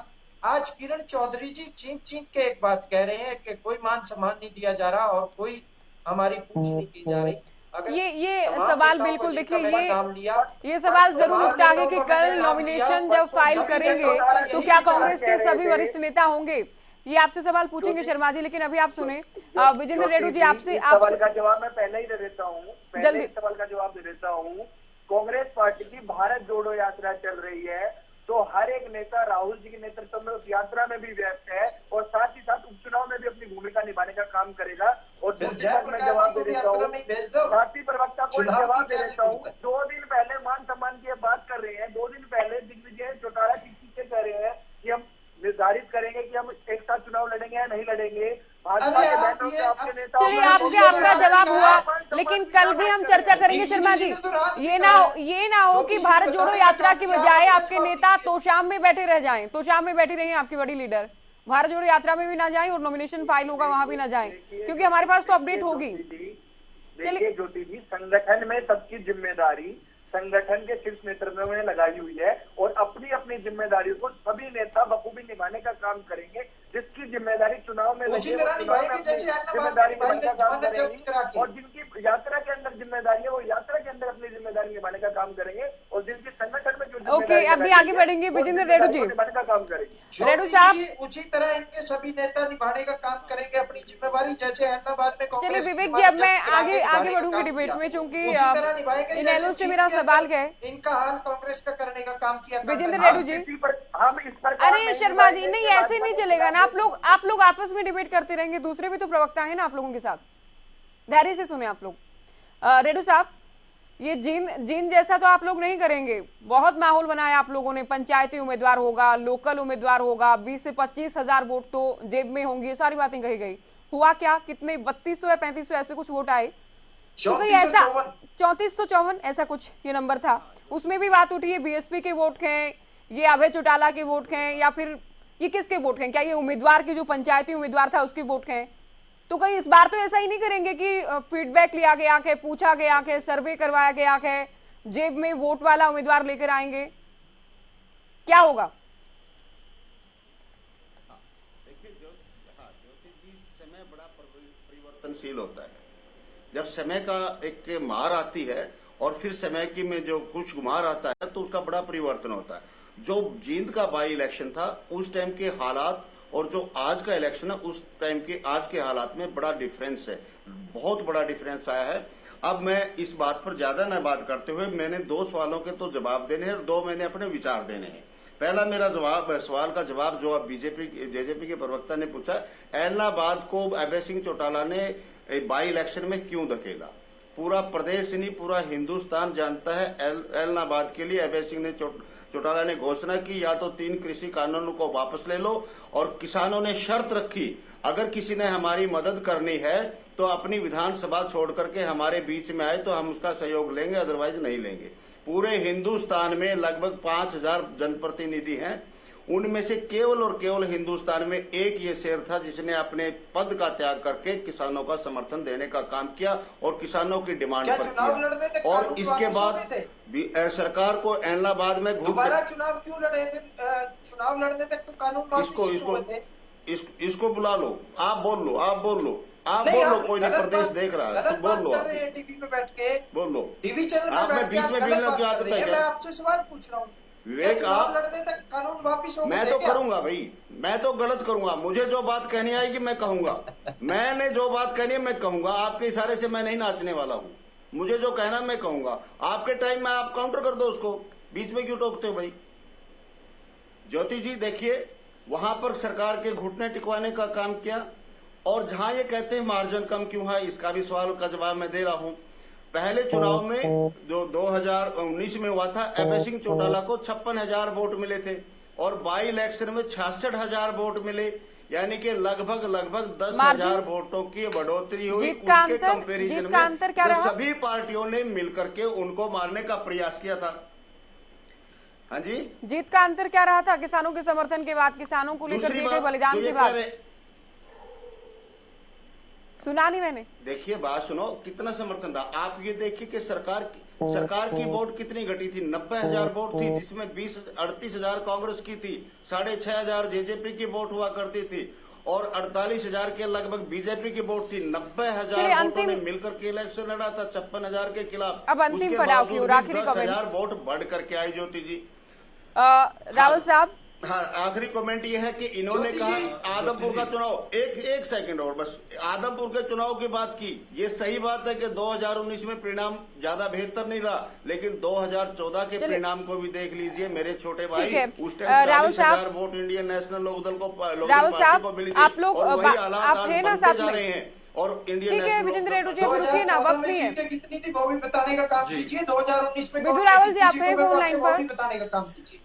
आज किरण चौधरी जी चीख चीख के एक बात कह रहे हैं कि कोई मान सम्मान नहीं दिया जा रहा और कोई हमारी पूछ नहीं की जा रही। ये सवाल बिल्कुल देखिए, ये सवाल जरूर उठता है कि कल नॉमिनेशन जब फाइल करेंगे तो क्या कांग्रेस के सभी वरिष्ठ नेता होंगे, ये आपसे सवाल पूछेंगे शर्मा जी। लेकिन अभी आप सुने विजेंद्र रेड्डी जी, आपसे सवाल का जवाब मैं पहले ही दे देता हूँ, पहले सवाल का जवाब दे देता हूँ। कांग्रेस पार्टी की भारत जोड़ो यात्रा चल रही है, तो हर एक नेता राहुल जी के नेतृत्व में उस यात्रा में भी व्यस्त है और साथ ही साथ उपचुनाव में भी अपनी भूमिका निभाने का काम करेगा। और दूसरी बात मैं जवाब दे देता हूँ, भारतीय प्रवक्ता को जवाब दे देता हूँ। 2 दिन पहले मान सम्मान की बात कर रहे हैं, 2 दिन पहले दिग्विजय चौटाला जी कह रहे हैं कि हम निर्धारित करेंगे कि हम एक साथ चुनाव लड़ेंगे या नहीं लड़ेंगे। भाजपा के बैठों से आपके नेता, चलिए आपका जवाब हुआ, लेकिन कल भी हम चर्चा करेंगे शर्मा जी। ये ना हो कि भारत जोड़ो यात्रा की बजाय आपके नेता तोशाम में बैठे रह जाएं, तोशाम में बैठी रही आपकी बड़ी लीडर, भारत जोड़ो यात्रा में भी ना जाएं और नॉमिनेशन फाइल होगा वहां भी ना जाएं, क्योंकि हमारे पास तो अपडेट होगी। देखिए ज्योति जी, संगठन में सबकी जिम्मेदारी संगठन के शीर्ष नेतृत्व में लगाई हुई है और अपनी अपनी जिम्मेदारियों को सभी नेता बखूबी निभाने का काम करेंगे। जिसकी जिम्मेदारी चुनाव में जिम्मेदारी निभाने का काम करेंगे और जिनकी यात्रा के अंदर जिम्मेदारी है वो यात्रा के अंदर अपनी जिम्मेदारी निभाने का काम करेंगे और जिनकी संगठन में जो ओके, अभी आगे बढ़ेंगे विजेंद्र रेड्डी जी, निभाने का काम करेंगे। रेड्डी साहब उसी तरह इनके सभी नेता निभाने का काम करेंगे अपनी जिम्मेदारी, जैसे अहमदाबाद में कांग्रेस। चलिए विवेक जी, अब मैं आगे बढ़ूंगी डिबेट में, चूंकि इन से मेरा सवाल है, इनका हाल कांग्रेस का करने का काम किया विजेंद्र रेड्डी जी। हम इस पर अरे शर्मा जी, नहीं ऐसे नहीं चलेगा ना, आप लोग आपस में डिबेट करते रहेंगे, दूसरे भी तो प्रवक्ता है ना आप लोगों के साथ, धैर्य से सुने आप लोग। रेड्डी साहब, ये जीन जैसा तो आप लोग नहीं करेंगे, बहुत माहौल बनाया आप लोगों ने, पंचायती उम्मीदवार होगा, लोकल उम्मीदवार होगा, 20 से 25 हजार वोट तो जेब में होंगी, ये सारी बातें कही गई। हुआ क्या, कितने 3200 या 3500 ऐसे कुछ वोट आए, तो कोई ऐसा 3454 ऐसा कुछ ये नंबर था। उसमें भी बात उठी है बीएसपी के वोट हैं, ये अभय चौटाला के वोट हैं, या फिर ये किसके वोट हैं, क्या ये उम्मीदवार की जो पंचायती उम्मीदवार था उसके वोट हैं। तो कहीं इस बार तो ऐसा ही नहीं करेंगे कि फीडबैक लिया गया है, पूछा गया है, सर्वे करवाया गया है, जेब में वोट वाला उम्मीदवार लेकर आएंगे, क्या होगा? देखिए ज्योति जी, समय बड़ा परिवर्तनशील होता है। जब समय का एक मार आती है और फिर समय की में जो कुछ मार आता है तो उसका बड़ा परिवर्तन होता है। जो जींद का बाई इलेक्शन था उस टाइम के हालात और जो आज का इलेक्शन है उस टाइम के आज के हालात में बड़ा डिफरेंस है, बहुत बड़ा डिफरेंस आया है। अब मैं इस बात पर ज्यादा न बात करते हुए मैंने 2 सवालों के तो जवाब देने हैं और 2 मैंने अपने विचार देने हैं। पहला मेरा सवाल का जवाब जो अब जेजेपी के प्रवक्ता ने पूछा, एलनाबाद को अभय सिंह चौटाला ने बाई इलेक्शन में क्यों धकेला। पूरा प्रदेश नहीं, पूरा हिंदुस्तान जानता है एलनाबाद के लिए अभय सिंह चौटाला ने घोषणा की या तो 3 कृषि कानूनों को वापस ले लो, और किसानों ने शर्त रखी अगर किसी ने हमारी मदद करनी है तो अपनी विधानसभा छोड़ करके हमारे बीच में आए तो हम उसका सहयोग लेंगे, अदरवाइज नहीं लेंगे। पूरे हिंदुस्तान में लगभग 5000 जनप्रतिनिधि हैं, उनमें से केवल और केवल हिंदुस्तान में एक ये शेर था जिसने अपने पद का त्याग करके किसानों का समर्थन देने का काम किया और किसानों की डिमांड पर किया। और इसके बाद सरकार को एलनाबाद में दोबारा चुनाव क्यों लड़े? चुनाव लड़ने तक तो कानून इसको बुला लो, आप बोल लो, कोई नहीं, प्रदेश देख रहा है, तो बोल लो, आप टीवी पे बैठ के बोल लो, टीवी चैनल आप में बीच में बिलना क्या आदत है? मैं आपसे सवाल पूछ रहा हूँ, विवेक, आप लड़ने तक कानून वापिस होगा? मैं तो करूंगा भाई, मैं तो गलत करूंगा, मुझे जो बात कहनी आएगी मैं कहूंगा, मैंने जो बात कहनी है मैं कहूंगा, आपके इशारे से मैं नहीं नाचने वाला हूँ, मुझे जो कहना मैं कहूंगा। आपके टाइम में आप काउंटर कर दो उसको, बीच में क्यों टोकते हो भाई? ज्योति जी देखिए, वहां पर सरकार के घुटने टिकवाने का काम किया, और जहां ये कहते हैं मार्जिन कम क्यों है, इसका भी सवाल का जवाब मैं दे रहा हूं। पहले चुनाव में जो 2019 में हुआ था, एपी सिंह चौटाला को 56,000 वोट मिले थे और बाई इलेक्शन में 66,000 वोट मिले, यानी कि लगभग 10,000 वोटों की बढ़ोतरी हुई। उसके कंपेरिजन में सभी पार्टियों ने मिलकर के उनको मारने का प्रयास किया था। हाँ जी, जीत का अंतर क्या रहा था? किसानों के समर्थन के बाद, किसानों को लेकर दिए गए बलिदान के बाद। सुना नहीं मैंने। देखिए बात सुनो, कितना समर्थन रहा। आप ये देखिए कि सरकार की वोट कितनी घटी थी, 90,000 वोट थी, जिसमें 38,000 कांग्रेस की थी, 6,500 जेजेपी की वोट हुआ करती थी और 48,000 के लगभग बीजेपी की वोट थी। 90,000 वोटों ने मिलकर के इलेक्शन लड़ा था 56,000 के खिलाफ। अब अंतिम पड़ाव की ओर, आखिरी कमेंट। 10,000 वोट बढ़ करके आई ज्योति जी। राहुल साहब, हाँ, आखिरी कमेंट ये है कि इन्होंने कहा आदमपुर का चुनाव, एक सेकंड और बस, आदमपुर के चुनाव की बात की। ये सही बात है कि 2019 में परिणाम ज्यादा बेहतर नहीं रहा, लेकिन 2014 के परिणाम को भी देख लीजिए मेरे छोटे भाई। उस time 40,000 vote Indian National Lokdal को मिली थी, आप लोग आप थे ना साथ में, और इंडियन ठीक है विजेंद्र रेड्डी जी, रुकिए ना, वक्त नहीं है। कितनी थी वो भी बताने का काम कीजिए। 2019 में विजू रावल जी आप हैं फोन लाइन पर, बताने का काम कीजिए।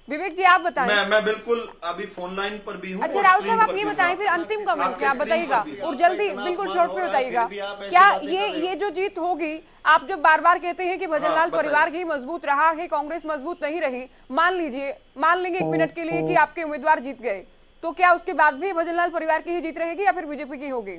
विवेक जी आप बताएं। मैं बिल्कुल अभी फोन लाइन पर भी हूँ। अच्छा राहुल साहब, आप ये बताएं फिर अंतिम कमेंट क्या, आप बताइएगा और जल्दी बिल्कुल शॉर्ट में बताइएगा। क्या ये जो जीत होगी, आप जब बार बार कहते हैं कि भजनलाल परिवार ही मजबूत रहा है, कांग्रेस मजबूत नहीं रही, मान लेंगे 1 मिनट के लिए कि आपके उम्मीदवार जीत गए, तो क्या उसके बाद भी भजनलाल परिवार की ही जीत रहेगी या फिर बीजेपी की होगी?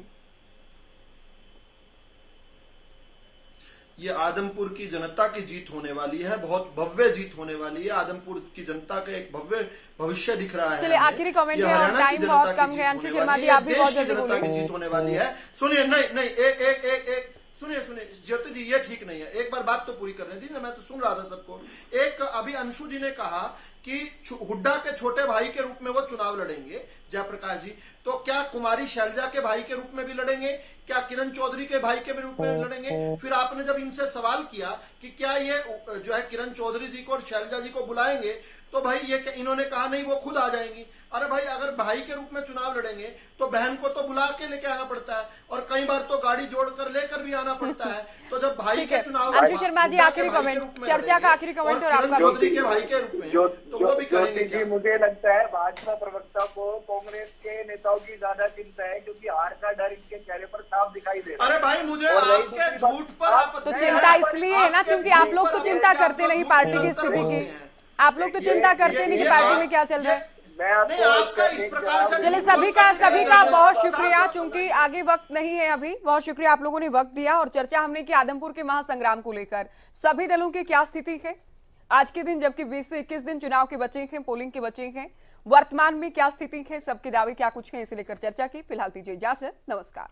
ये आदमपुर की जनता की जीत होने वाली है, बहुत भव्य जीत होने वाली है। आदमपुर की जनता का एक भव्य भविष्य दिख रहा है। चलिए आखिरी कमेंट है और टाइम बहुत कम है। अंशु शर्मा जी आप भी बहुत जल्दी बोलिए। जनता की जीत होने वाली है। सुनिए, नहीं एक सुनिए ज्योति जी, ये ठीक नहीं है। एक बार बात तो पूरी करने दी ना, मैं तो सुन रहा था सबको। एक अभी अंशु जी ने कहा कि हुड्डा के छोटे भाई के रूप में वो चुनाव लड़ेंगे, जयप्रकाश जी, तो क्या कुमारी शैलजा के भाई के रूप में भी लड़ेंगे? क्या किरण चौधरी के भाई के रूप में लड़ेंगे? फिर आपने जब इनसे सवाल किया कि क्या ये जो है किरण चौधरी जी को और शैलजा जी को बुलाएंगे, तो भाई ये इन्होंने कहा नहीं वो खुद आ जाएंगी। अरे भाई, अगर भाई के रूप में चुनाव लड़ेंगे तो बहन को तो बुला के लेके आना पड़ता है, और कई बार तो गाड़ी जोड़कर लेकर भी आना पड़ता है। तो जब भाई के चुनाव, अंशु शर्मा जी आखिरी कमेंट, चर्चा का आखिरी कमेंट और आपका। चौधरी के भाई के रूप में तो वो भी करेंगे। मुझे लगता है भाजपा प्रवक्ता को कांग्रेस के नेताओं की ज्यादा चिंता है, क्योंकि हार का डर इनके चेहरे पर साफ दिखाई दे रहा है। अरे भाई, मुझे आपके झूठ पर तो चिंता इसलिए है ना क्योंकि आप लोग तो चिंता करते नहीं पार्टी की स्थिति की, आप लोग तो चिंता करते नहीं कि पार्टी में क्या चल रहा है। चलिए सभी का बहुत शुक्रिया, चूंकि आगे वक्त नहीं है अभी। बहुत शुक्रिया, आप लोगों ने वक्त दिया और चर्चा हमने की आदमपुर के महासंग्राम को लेकर। सभी दलों की क्या स्थिति है आज के दिन, जबकि 20 से 21 दिन चुनाव के बचे हैं, पोलिंग के बचे हैं, वर्तमान में क्या स्थिति है, सबके दावे क्या कुछ है, इसे लेकर चर्चा की। फिलहाल दीजिए इजाजत, नमस्कार।